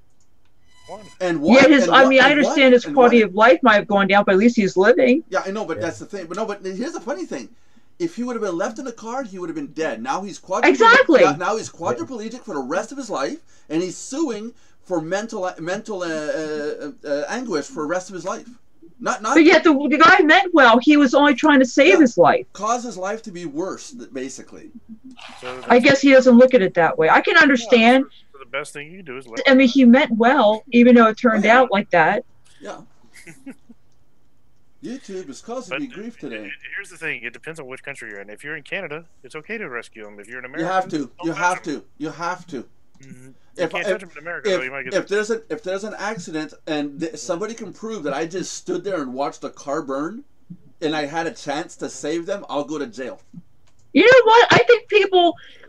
And won. Yeah, I understand his quality of life might have gone down, but at least he's living. Yeah, I know, but that's the thing. But here's the funny thing. If he would have been left in the car, he would have been dead. Now he's quadriplegic. Exactly. Now he's quadriplegic for the rest of his life, and he's suing for mental anguish for the rest of his life. But yet the guy meant well. He was only trying to save his life. Cause his life to be worse, basically. So I guess he doesn't look at it that way. I can understand. So the best thing you do is. I mean, he meant well, even though it turned out like that. Yeah. YouTube is causing me grief today. Here's the thing: it depends on which country you're in. If you're in Canada, it's okay to rescue them. If you're in America, you have to. Mm-hmm. You can't touch them in America, though. You might get if there's an accident and somebody can prove that I just stood there and watched a car burn, and I had a chance to save them, I'll go to jail. You know what? I think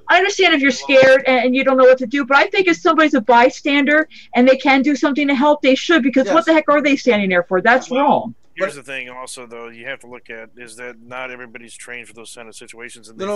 I understand if you're scared and you don't know what to do, but I think if somebody's a bystander and they can do something to help, they should, because what the heck are they standing there for? That's wrong. Here's the thing, also, though, you have to look at is that not everybody's trained for those kind of situations. And But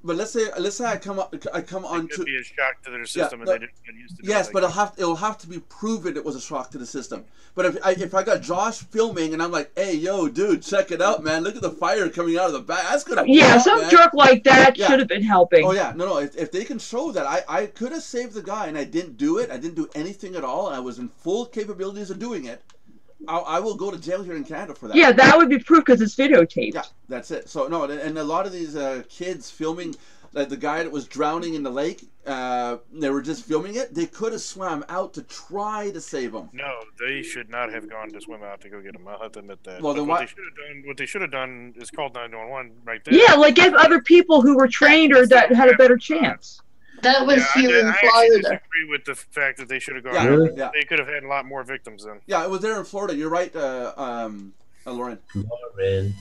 let's say I come on to be a shock to their system, and they didn't get used to it. Yes, but it'll have to be proven it was a shock to the system. But if I got Josh filming and I'm like, "Hey, yo, dude, check it out, man! Look at the fire coming out of the back." That's gonna some jerk like that should have been helping. Oh yeah, no. If they can show that I could have saved the guy and I didn't do it, I didn't do anything at all, and I was in full capabilities of doing it, I will go to jail here in Canada for that. Yeah, that would be proof because it's videotaped. Yeah, that's it. So no, and a lot of these kids filming, like the guy that was drowning in the lake, they were just filming it. They could have swam out to try to save him. No, they should not have gone to swim out to go get him. I'll have to admit that. Well, then what they should have done is called 911 right there. Yeah, like give other people who were trained or that had a better chance. That was I here in actually Florida. disagree with the fact that they should have gone. Yeah, Really? yeah, They could have had a lot more victims then. yeah. It was there in Florida. You're right, Lauren. Lauren.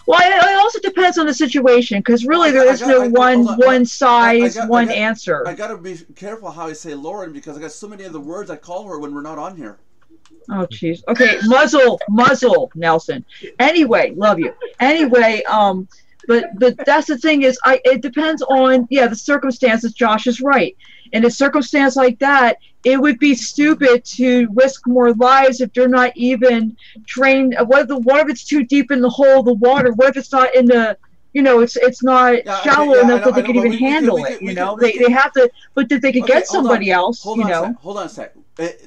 Well, it also depends on the situation, because really there is no hold on. one size, one I answer. gotta be careful how I say Lauren because I got so many of the words I call her when we're not on here. Oh, jeez. Okay, muzzle, Nelson. Anyway, love you. Anyway, but that's the thing is, it depends on the circumstances. Josh is right. In a circumstance like that, it would be stupid to risk more lives if they're not even trained. What if it's too deep in the hole of the water? What if it's not in the it's not shallow enough that they can even handle it. They have to, but if they could get somebody else, Hold on a sec.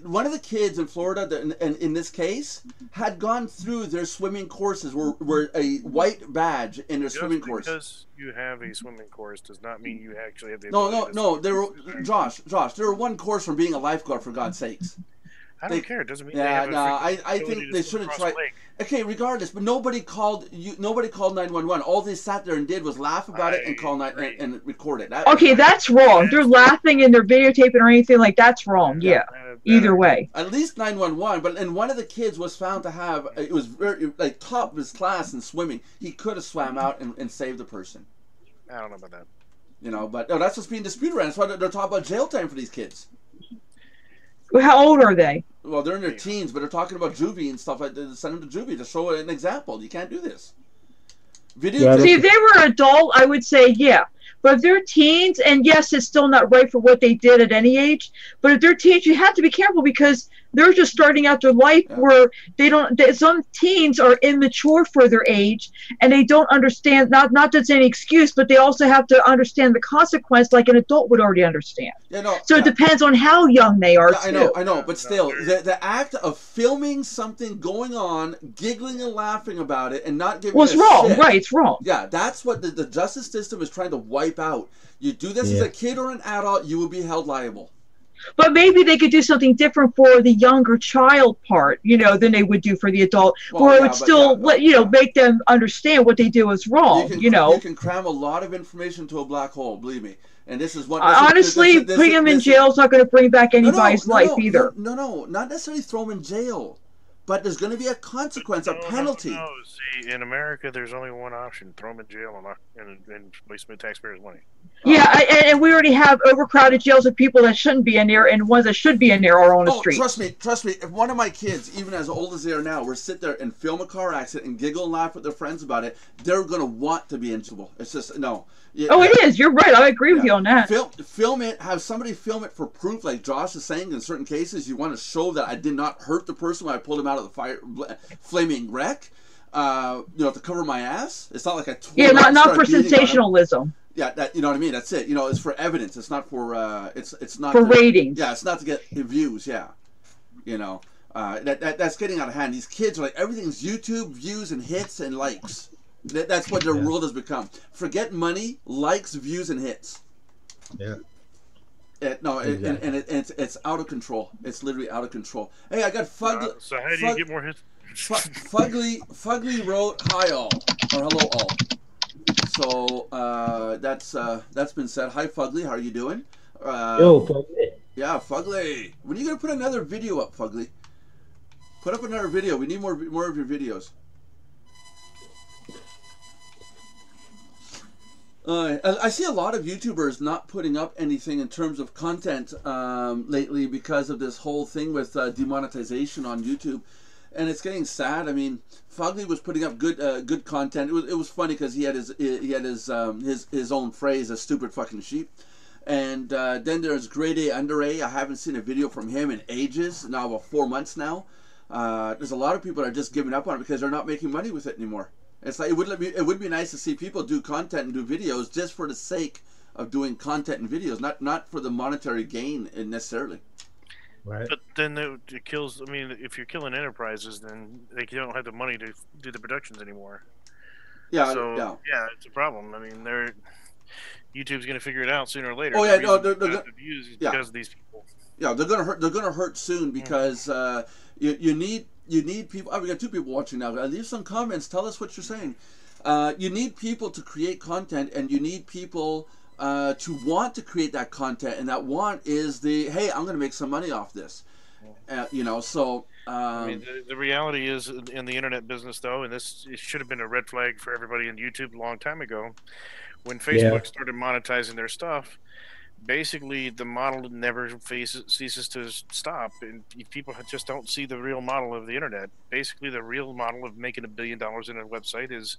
One of the kids in Florida, and in this case, had gone through their swimming courses, were a white badge in their swimming course. Because you have a swimming course does not mean you actually have the No. There were Josh. There were one course from being a lifeguard, for God's sakes. I don't care. It doesn't mean. Yeah, they have I think they should have tried. Okay, regardless, but nobody called 911. All they sat there and did was laugh about it and call and record it. Okay, that's wrong. They're laughing and they're videotaping or anything like that's wrong. Yeah. Either way. At least 911, but and one of the kids was found to have it was very like top of his class in swimming. He could have swam out and saved the person. I don't know about that. But that's what's being disputed right now. That's why they're talking about jail time for these kids. How old are they? Well, they're in their teens, but they're talking about juvie and stuff like that. Send them to juvie to show an example. You can't do this. See, if they were adult, I would say yeah. But if they're teens, and yes, it's still not right for what they did at any age, but if they're teens, you have to be careful because they're just starting out their life where they don't, some teens are immature for their age, and they don't understand, not that it's any excuse, but they also have to understand the consequence like an adult would already understand. So it depends on how young they are, too. I know, but still, the act of filming something going on, giggling and laughing about it, and not giving it's wrong, right, it's wrong. Yeah, that's what the justice system is trying to wipe out. You do this as a kid or an adult, you will be held liable. But maybe they could do something different for the younger child part, than they would do for the adult, where it would still, make them understand what they do is wrong, You can cram a lot of information to a black hole, believe me. And this is what... Honestly, putting them in jail is not going to bring back anybody's life either. No, not necessarily throw them in jail. But there's going to be a consequence, a penalty. No, see, in America, there's only one option: throw them in jail and waste taxpayers' money. Yeah, and we already have overcrowded jails of people that shouldn't be in there, and ones that should be in there are on the street. Trust me. If one of my kids, even as old as they are now, were to sit there and film a car accident and giggle and laugh with their friends about it, they're going to want to be in trouble. It's just no. It is. You're right. I agree with you on that. Film it. Have somebody film it for proof, like Josh is saying. In certain cases, you want to show that I did not hurt the person when I pulled him out of the flaming wreck. To cover my ass. It's not like I not for sensationalism. Yeah, that you know what I mean. That's it. It's for evidence. It's not for it's not for ratings. Yeah, it's not to get views. Yeah, that's getting out of hand. These kids are like everything's YouTube views and hits and likes. That's what their world has become. Forget money, likes, views, and hits. Yeah. It's out of control. It's literally out of control. Hey, I got Fugly. So how do you get more hits? Fugly wrote hi all or hello all. So that's been said. Hi Fugly, how are you doing? Yo, Fugly. Yeah, Fugly. When are you gonna put another video up, Fugly? Put up another video. We need more of your videos. I see a lot of YouTubers not putting up anything in terms of content lately because of this whole thing with demonetization on YouTube, and it's getting sad. I mean, Fugly was putting up good content. It was funny because he had his own phrase, "a stupid fucking sheep." And then there's Grade A Under A. I haven't seen a video from him in ages. Now about 4 months now. There's a lot of people that are just giving up on it because they're not making money with it anymore. It's like it would be nice to see people do content and do videos just for the sake of doing content and videos, not for the monetary gain necessarily. Right. But then it kills. I mean, if you're killing enterprises, then they don't have the money to do the productions anymore. Yeah. So it's a problem. I mean, YouTube's going to figure it out sooner or later. Oh yeah, they're views because of these people. Yeah, they're gonna hurt. They're gonna hurt soon because you need people. Oh, we got 2 people watching now. Leave some comments. Tell us what you're saying. You need people to create content, and you need people to want to create that content, and that want is the, hey, I'm going to make some money off this. You know, so I mean, the reality is in the internet business, though, and this it should have been a red flag for everybody in YouTube a long time ago, when Facebook started monetizing their stuff. Basically, the model never ceases to stop, and people just don't see the real model of the internet. Basically, the real model of making $1 billion in a website is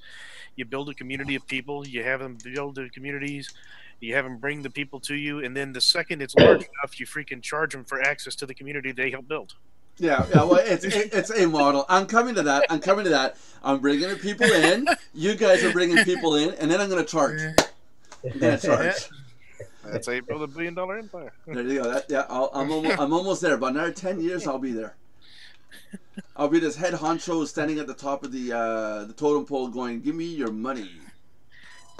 you build a community of people, you have them build the communities, you have them bring the people to you, and then the second it's large enough, you freaking charge them for access to the community they help build. Yeah, well, it's a model. I'm coming to that. I'm bringing the people in. You guys are bringing people in, and then I'm going to charge. That's how you build $1 billion empire. There you go. I'm almost there. About another 10 years, I'll be there. I'll be this head honcho standing at the top of the totem pole, going, "Give me your money."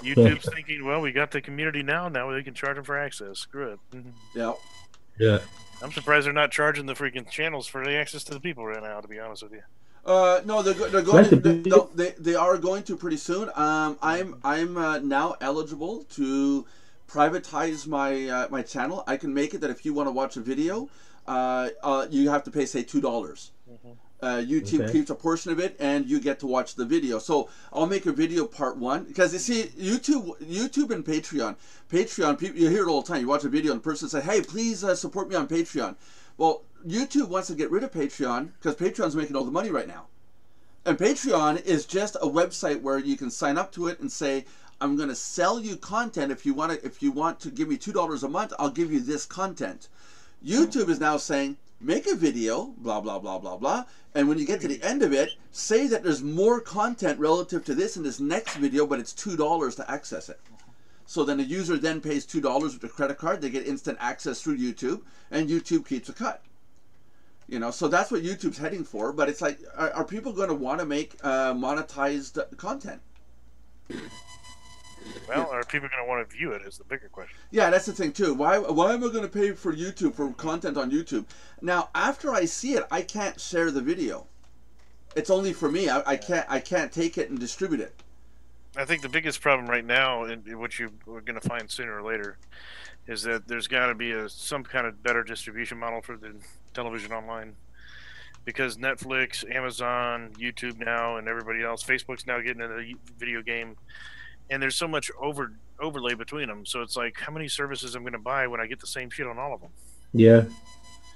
YouTube's thinking, well, we got the community now we can charge them for access. Screw it. Yeah. Yeah. I'm surprised they're not charging the freaking channels for the access to the people right now, to be honest with you. No, they're going to, they are going to pretty soon. I'm now eligible to privatize my channel. I can make it that if you want to watch a video, you have to pay, say, $2. YouTube keeps a portion of it, and you get to watch the video. So I'll make a video part 1, because you see, YouTube and Patreon, people, you hear it all the time. You watch a video and the person says, "Hey, please support me on Patreon." Well, YouTube wants to get rid of Patreon because Patreon's making all the money right now, and Patreon is just a website where you can sign up to it and say, "I'm going to sell you content. If you want to give me $2 a month, I'll give you this content." YouTube is now saying, make a video, blah, blah, blah, blah, blah. And when you get to the end of it, say that there's more content relative to this in this next video, but it's $2 to access it. So then the user then pays $2 with a credit card. They get instant access through YouTube, and YouTube keeps a cut. You know, so that's what YouTube's heading for. But it's like, are people going to want to make monetized content? Well, are people going to want to view it is the bigger question. Yeah, that's the thing too. Why am I going to pay for YouTube, for content on YouTube? Now, after I see it, I can't share the video. It's only for me. I can't take it and distribute it. I think the biggest problem right now, and which you're going to find sooner or later, is that there's got to be some kind of better distribution model for the television online. Because Netflix, Amazon, YouTube now, and everybody else, Facebook's now getting into the video game. And there's so much overlay between them. So it's like, how many services I'm going to buy when I get the same shit on all of them? Yeah.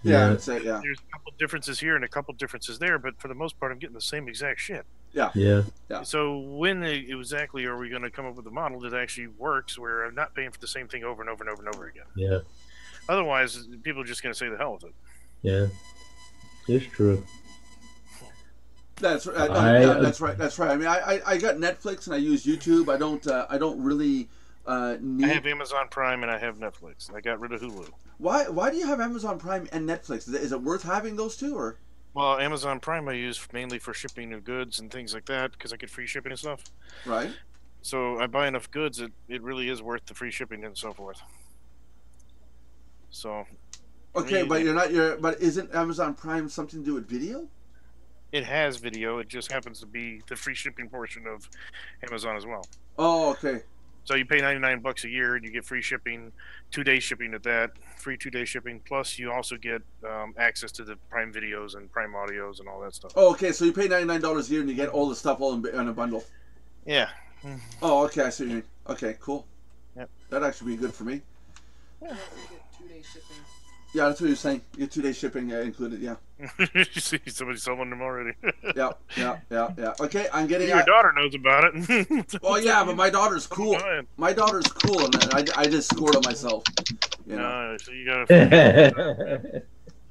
Yeah, that's it, yeah. There's a couple differences here and a couple differences there, but for the most part, I'm getting the same exact shit. Yeah. Yeah. So when exactly are we going to come up with a model that actually works where I'm not paying for the same thing over and over and over and over again? Yeah. Otherwise, people are just going to say the hell with it. Yeah. It's true. That's right. That's right. That's right. I mean, I got Netflix and I use YouTube. I don't really need. I have Amazon Prime and I have Netflix. I got rid of Hulu. Why do you have Amazon Prime and Netflix? Is it worth having those two, or? Well, Amazon Prime I use mainly for shipping of goods and things like that because I get free shipping and stuff. Right. So I buy enough goods that it really is worth the free shipping and so forth. So. Okay, but but isn't Amazon Prime something to do with video? It has video. It just happens to be the free shipping portion of Amazon as well. Oh, okay. So you pay $99 a year and you get free shipping, 2-day shipping at that, free 2-day shipping. Plus you also get access to the Prime videos and Prime audios and all that stuff. Oh, okay. So you pay $99 a year and you get all the stuff all in a bundle. Yeah. Oh, okay. I see what you mean. Okay, cool. Yep. That'd actually be good for me. Yeah. You get 2-day shipping. Yeah, that's what you're saying. You get 2-day shipping included, yeah. You see somebody selling them already. Yeah. Okay, I'm getting. Your daughter knows about it. Well, yeah, but my daughter's cool. My daughter's cool, and I just scored on myself. You know. No, so you gotta.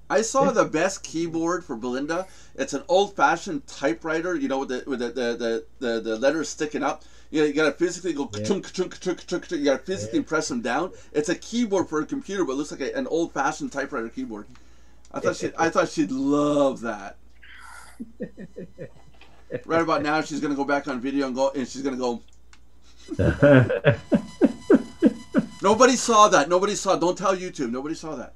I saw the best keyboard for Belinda. It's an old-fashioned typewriter, you know, with the letters sticking up. You gotta physically go ka-chunk, ka-chunk, ka-chunk, ka-chunk. You gotta physically press them down. It's a keyboard for a computer, but it looks like an old-fashioned typewriter keyboard. I thought she'd love that. Right about now, she's gonna go back on video and she's gonna go. Nobody saw that. Nobody saw. Don't tell YouTube. Nobody saw that.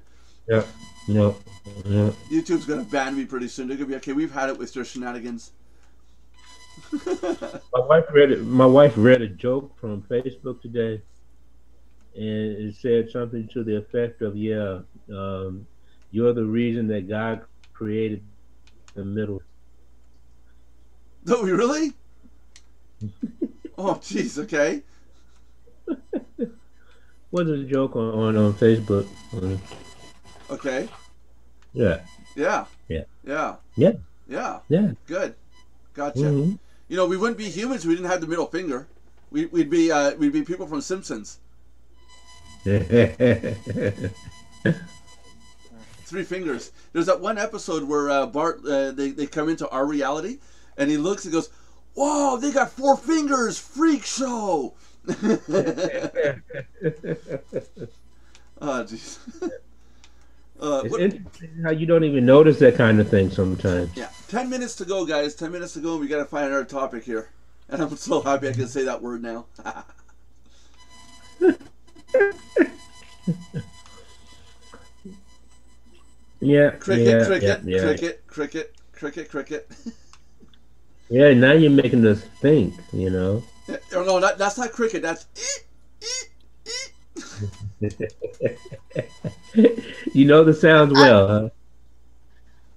Yeah. No. Yeah. YouTube's gonna ban me pretty soon. They're gonna be okay. We've had it with your shenanigans. My wife read a joke from Facebook today, and it said something to the effect of, "Yeah, you're the reason that God created the middle." No, really? Oh, jeez. Okay. Was a joke on Facebook. Okay. Yeah, Yeah. yeah, Yeah. yeah, Yeah. yeah. Good. Gotcha. Hmm. You know, we wouldn't be humans if we didn't have the middle finger. We'd be people from Simpsons. 3 fingers. There's that one episode where Bart they come into our reality, and he looks and goes, "Whoa, they got 4 fingers! Freak show!" Oh, jeez. It's interesting how you don't even notice that kind of thing sometimes. Yeah, 10 minutes to go, guys. 10 minutes to go, and we got to find another topic here. And I'm so happy I can say that word now. Yeah, Cricket, yeah, cricket, yeah, yeah. cricket, cricket, cricket, cricket. Yeah, now you're making us think, you know. Oh, no, that's not cricket. That's You know the sounds well, huh?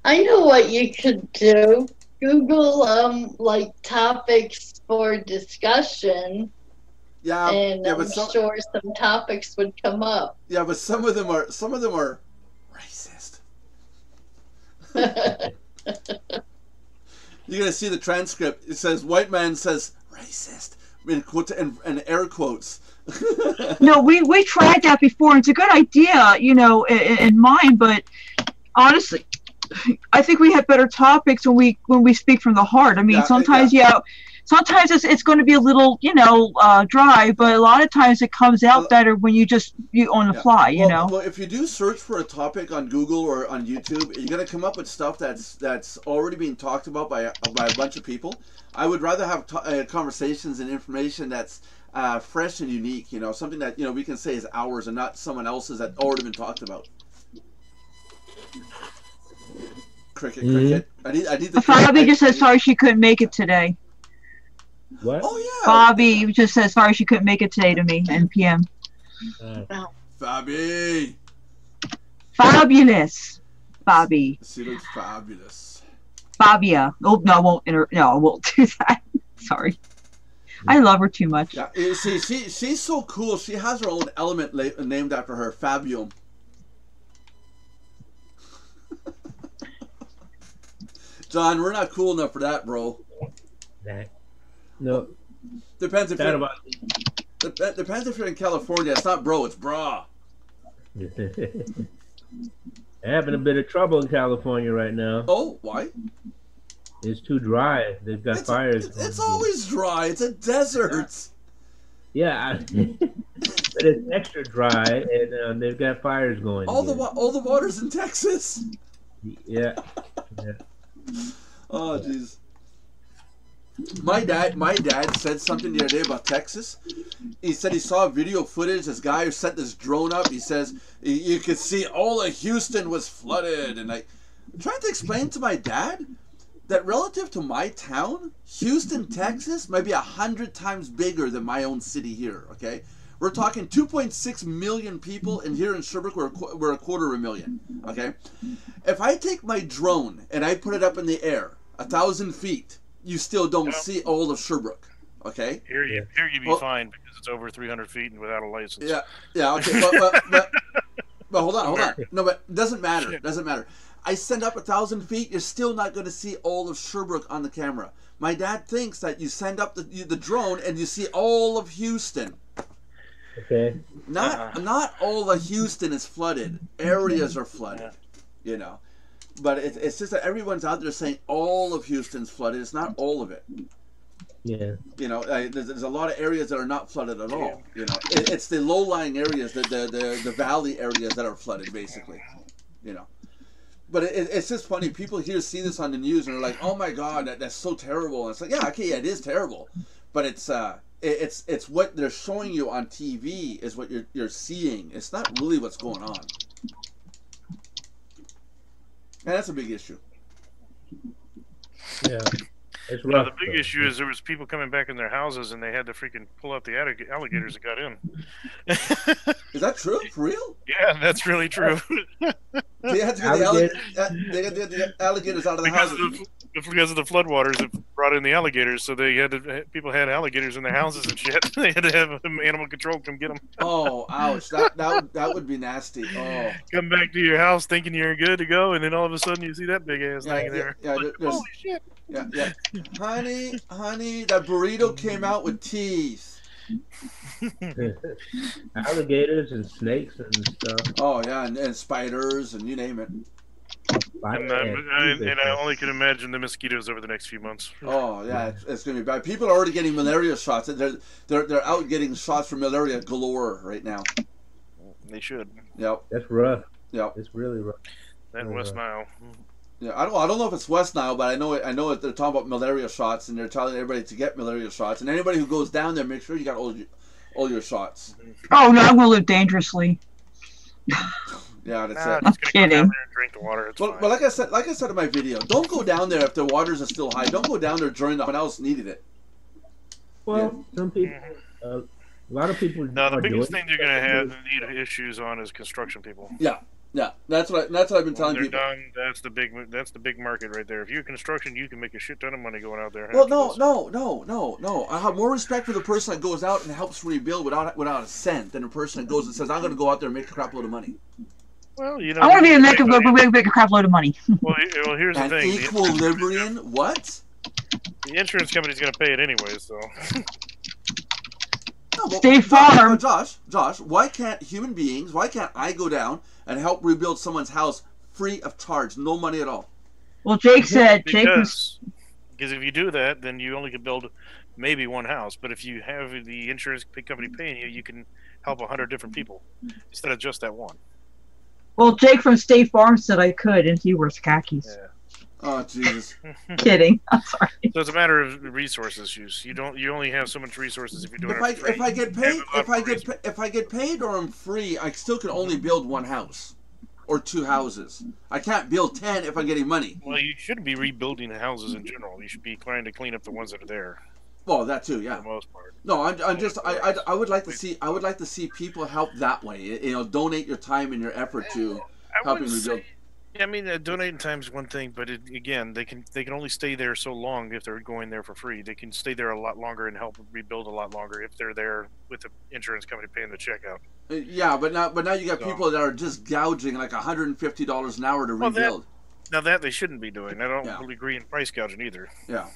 I know what you could do. Google like topics for discussion, and yeah, I'm sure some topics would come up. Yeah, but some of them are racist. You're gonna see the transcript. It says white man says racist in quote and air quotes. No, we tried that before. It's a good idea, you know, in mind, but honestly, I think we have better topics when we speak from the heart. I mean, sometimes sometimes it's going to be a little, you know, dry, but a lot of times it comes out better when you on the fly, you know. Well, if you do search for a topic on Google or on YouTube, you're going to come up with stuff that's already being talked about by a bunch of people. I would rather have conversations and information that's fresh and unique, you know, something that, you know, we can say is ours and not someone else's that already been talked about. Cricket, cricket. I need the Bobby just said sorry she couldn't make it today. What? Oh yeah. Bobby just said sorry she couldn't make it today to me and PM. Fabi. Fabulous, Bobby. She looks fabulous. Fabia. Oh no, I won't. I won't do that. Sorry. I love her too much. Yeah, see, she's so cool. She has her own element named after her, Fabium. John, we're not cool enough for that, bro. No. Depends if you're in California. It's not bro, it's bra. Having a bit of trouble in California right now. Oh, why? It's too dry. They've got fires. It's always dry. It's a desert. Yeah, but it's extra dry, and they've got fires going. All the water's in Texas. Yeah. Oh, jeez. My dad said something the other day about Texas. He said he saw video footage. This guy who sent this drone up. He says you could see all of Houston was flooded, and I'm trying to explain to my dad that relative to my town, Houston, Texas, might be 100 times bigger than my own city here. Okay, we're talking 2.6 million people, and here in Sherbrooke we're 250,000. Okay, if I take my drone and I put it up in the air 1,000 feet, you still don't see all of Sherbrooke. Okay. Here you'd be fine because it's over 300 feet and without a license. Yeah. Okay, but hold on. No, but it doesn't matter. It doesn't matter. I send up 1,000 feet, you're still not going to see all of Sherbrooke on the camera. My dad thinks that you send up the drone and you see all of Houston. Okay. Not all of Houston is flooded. Areas are flooded. You know. But it's just that everyone's out there saying all of Houston's flooded. It's not all of it. Yeah. You know, there's a lot of areas that are not flooded at all. You know, it's the low-lying areas, the valley areas that are flooded, basically. You know. But it's just funny. People here see this on the news and they're like, "Oh my God, that's so terrible." And it's like, yeah, okay, it is terrible, but it's what they're showing you on TV is what you're seeing. It's not really what's going on. And that's a big issue. Yeah. It's No, rough. the big though. issue is there was people coming back in their houses and they had to freaking pull out the alligators that got in. Is that true? For real? Yeah, that's really true. They had to get the alligators out of the house. Because of the floodwaters, it brought in the alligators, so they had to, people had alligators in their houses and shit. They had to have animal control come get them. Oh, ouch! That would be nasty. Oh. Come back to your house thinking you're good to go, and then all of a sudden you see that big ass thing in there. Yeah, Like, holy shit! Yeah, yeah. Honey, that burrito came out with teeth. Alligators and snakes and stuff. Oh yeah, and spiders and you name it. And I only can imagine the mosquitoes over the next few months. Oh yeah, it's gonna be bad. People are already getting malaria shots. They're out getting shots for malaria galore right now. They should. Yep. That's rough. Yep. It's really rough. That West Nile. Yeah, I don't know if it's West Nile, but I know that they're talking about malaria shots, and they're telling everybody to get malaria shots. And anybody who goes down there, make sure you got all your shots. Oh no, I'm gonna live dangerously. Yeah, that's Nah, it. just gonna kidding. go down there and drink the water. It's Well, fine. but like I said in my video, don't go down there if the waters are still high. Don't go down there during when else needed it. Well, some people, a lot of people. No, the are biggest doing thing they're gonna have need issues on is construction people. Yeah, that's what I've been telling When they're people. done, that's the big market right there. If you're construction, you can make a shit ton of money going out there. Well, after no. I have more respect for the person that goes out and helps rebuild without a cent than the person that goes and says, "I'm going to go out there and make a crap load of money." Well, you know, I want to be a make a crap load of money. Well, here's the An thing: equilibrium? What? the insurance company's gonna pay it anyway. So No, but State Farm. Josh, why can't human beings? Why can't I go down and help rebuild someone's house free of charge, no money at all? Well, Jake said Jake was. because if you do that, then you only can build maybe one house. But if you have the insurance company paying you, you can help 100 different people instead of just that one. Well, Jake from State Farm said I could, and he wears khakis. Yeah. Oh Jesus! Kidding. I'm sorry. So it's a matter of resources use. You only have so much resources if you're doing it for free. If I get paid or I'm free, I still can only build one house or two houses. I can't build 10 if I'm getting money. Well, you shouldn't be rebuilding houses in general. You should be trying to clean up the ones that are there Well, that too, yeah. for the most part. No, I would like to see people help that way. You know, donate your time and your effort to helping rebuild. I mean, donating time is one thing, but again, they can only stay there so long if they're going there for free. They can stay there a lot longer and help rebuild a lot longer if they're there with the insurance company paying the check out. Yeah, but now you got people that are just gouging like $150 an hour to rebuild. Now that they shouldn't be doing. I don't Yeah. really agree in price gouging either. Yeah.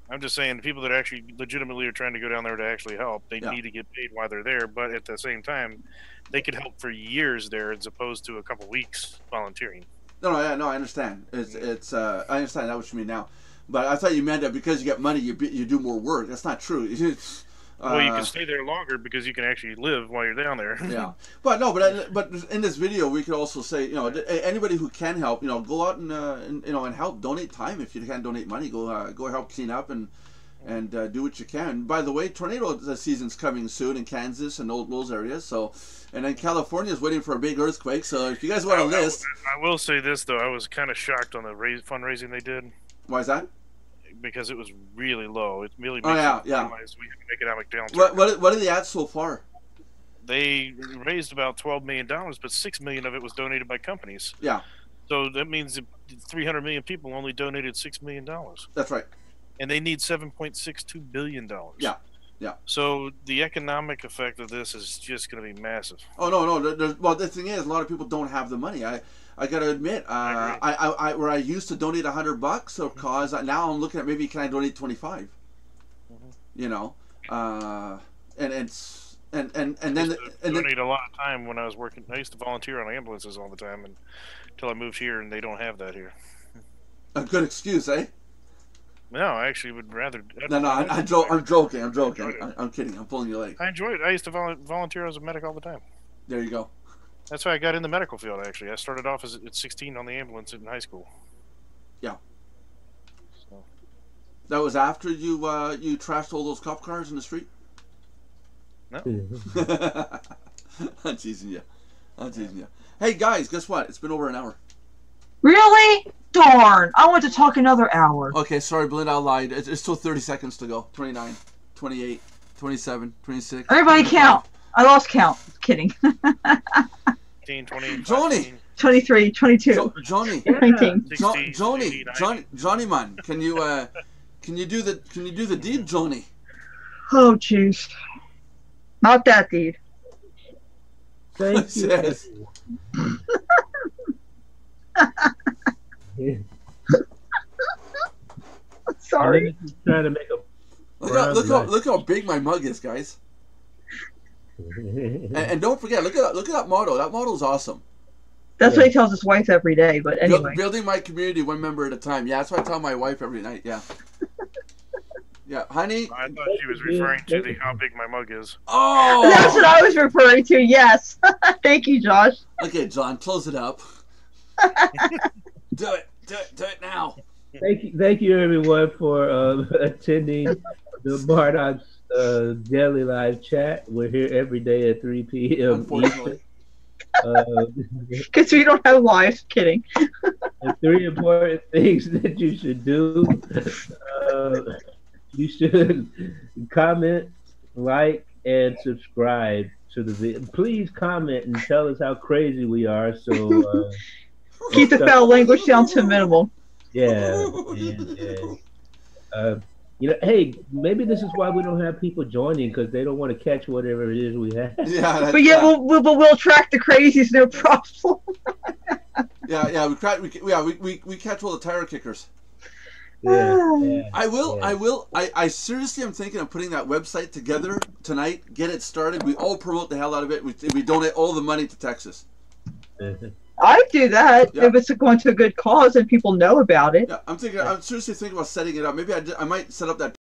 I'm just saying the people that actually legitimately are trying to go down there to actually help, they Yeah. need to get paid while they're there. But at the same time, they could help for years there as opposed to a couple weeks volunteering. No, I understand. I understand that what you mean now, but I thought you meant that because you get money, you do more work. That's not true. Well, you can stay there longer because you can actually live while you're down there. Yeah, but in this video we could also say, you know, anybody who can help, you know, go out and help, donate time. If you can't donate money, go help clean up and do what you can. By the way, tornado season's coming soon in Kansas and all those areas. So, and then California is waiting for a big earthquake. So if you guys want a list, I will say this though, I was kind of shocked on the fundraising they did why is that? because it was really low. It really makes yeah. realize we have an economic downturn. What are they at so far? They raised about $12 million, but $6 million of it was donated by companies. Yeah. So that means that 300 million people only donated $6 million. That's right. And they need $7.62 billion. Yeah. Yeah. So the economic effect of this is just going to be massive. Oh no. Well, the thing is, a lot of people don't have the money. I gotta admit, I where I used to donate $100 for cause, now I'm looking at maybe can I donate 25. You know, and then donate a lot of time when I was working. I used to volunteer on ambulances all the time, until I moved here, and they don't have that here. A good excuse, eh? No, I actually would rather. No, I'm joking. I'm kidding. I'm pulling your leg. I enjoy it. I used to volunteer as a medic all the time. There you go. That's why I got in the medical field. Actually, I started off at 16 on the ambulance in high school. Yeah. So. That was after you trashed all those cop cars in the street. No. I'm teasing you. Hey guys, guess what? It's been over an hour. Really? Darn! I want to talk another hour. Okay, sorry, Belinda, I lied. It's still 30 seconds to go. 29, 28, 27, 26. Everybody 25. count. I lost count. Kidding. 15, 20, Johnny! 15, 23, 22, Johnny, 19. 60, Johnny, 70, 90. Johnny, man, can you do the deed, Johnny? Oh, jeez. Not that deed. Thank you. Yes. Sorry. Trying to make a. Look how big my mug is, guys. And don't forget, look at that motto. That motto is awesome. That's what he tells his wife every day, but anyway. Building my community one member at a time. Yeah, that's what I tell my wife every night. Yeah. Yeah, honey. I thought she was referring to how big my mug is. Oh! That's what I was referring to, yes. Thank you, Josh. Okay, John, close it up. Do it now. Thank you, everyone, for attending the Mardox Daily Live Chat. We're here every day at 3 p.m. Unfortunately. Because we don't have lives. Kidding. The 3 important things that you should do. You should comment, like, and subscribe to the video. Please comment and tell us how crazy we are. So keep the foul language down to a minimal. Yeah. Hey, maybe this is why we don't have people joining, because they don't want to catch whatever it is we have. Yeah, but yeah, we'll track the crazies, no problem. Yeah, we catch all the tire kickers. Yeah. I seriously am thinking of putting that website together tonight. Get it started. We all promote the hell out of it. We donate all the money to Texas. I'd do that Yeah. if it's going to a good cause and people know about it. Yeah, I'm seriously thinking about setting it up. Maybe I might set up that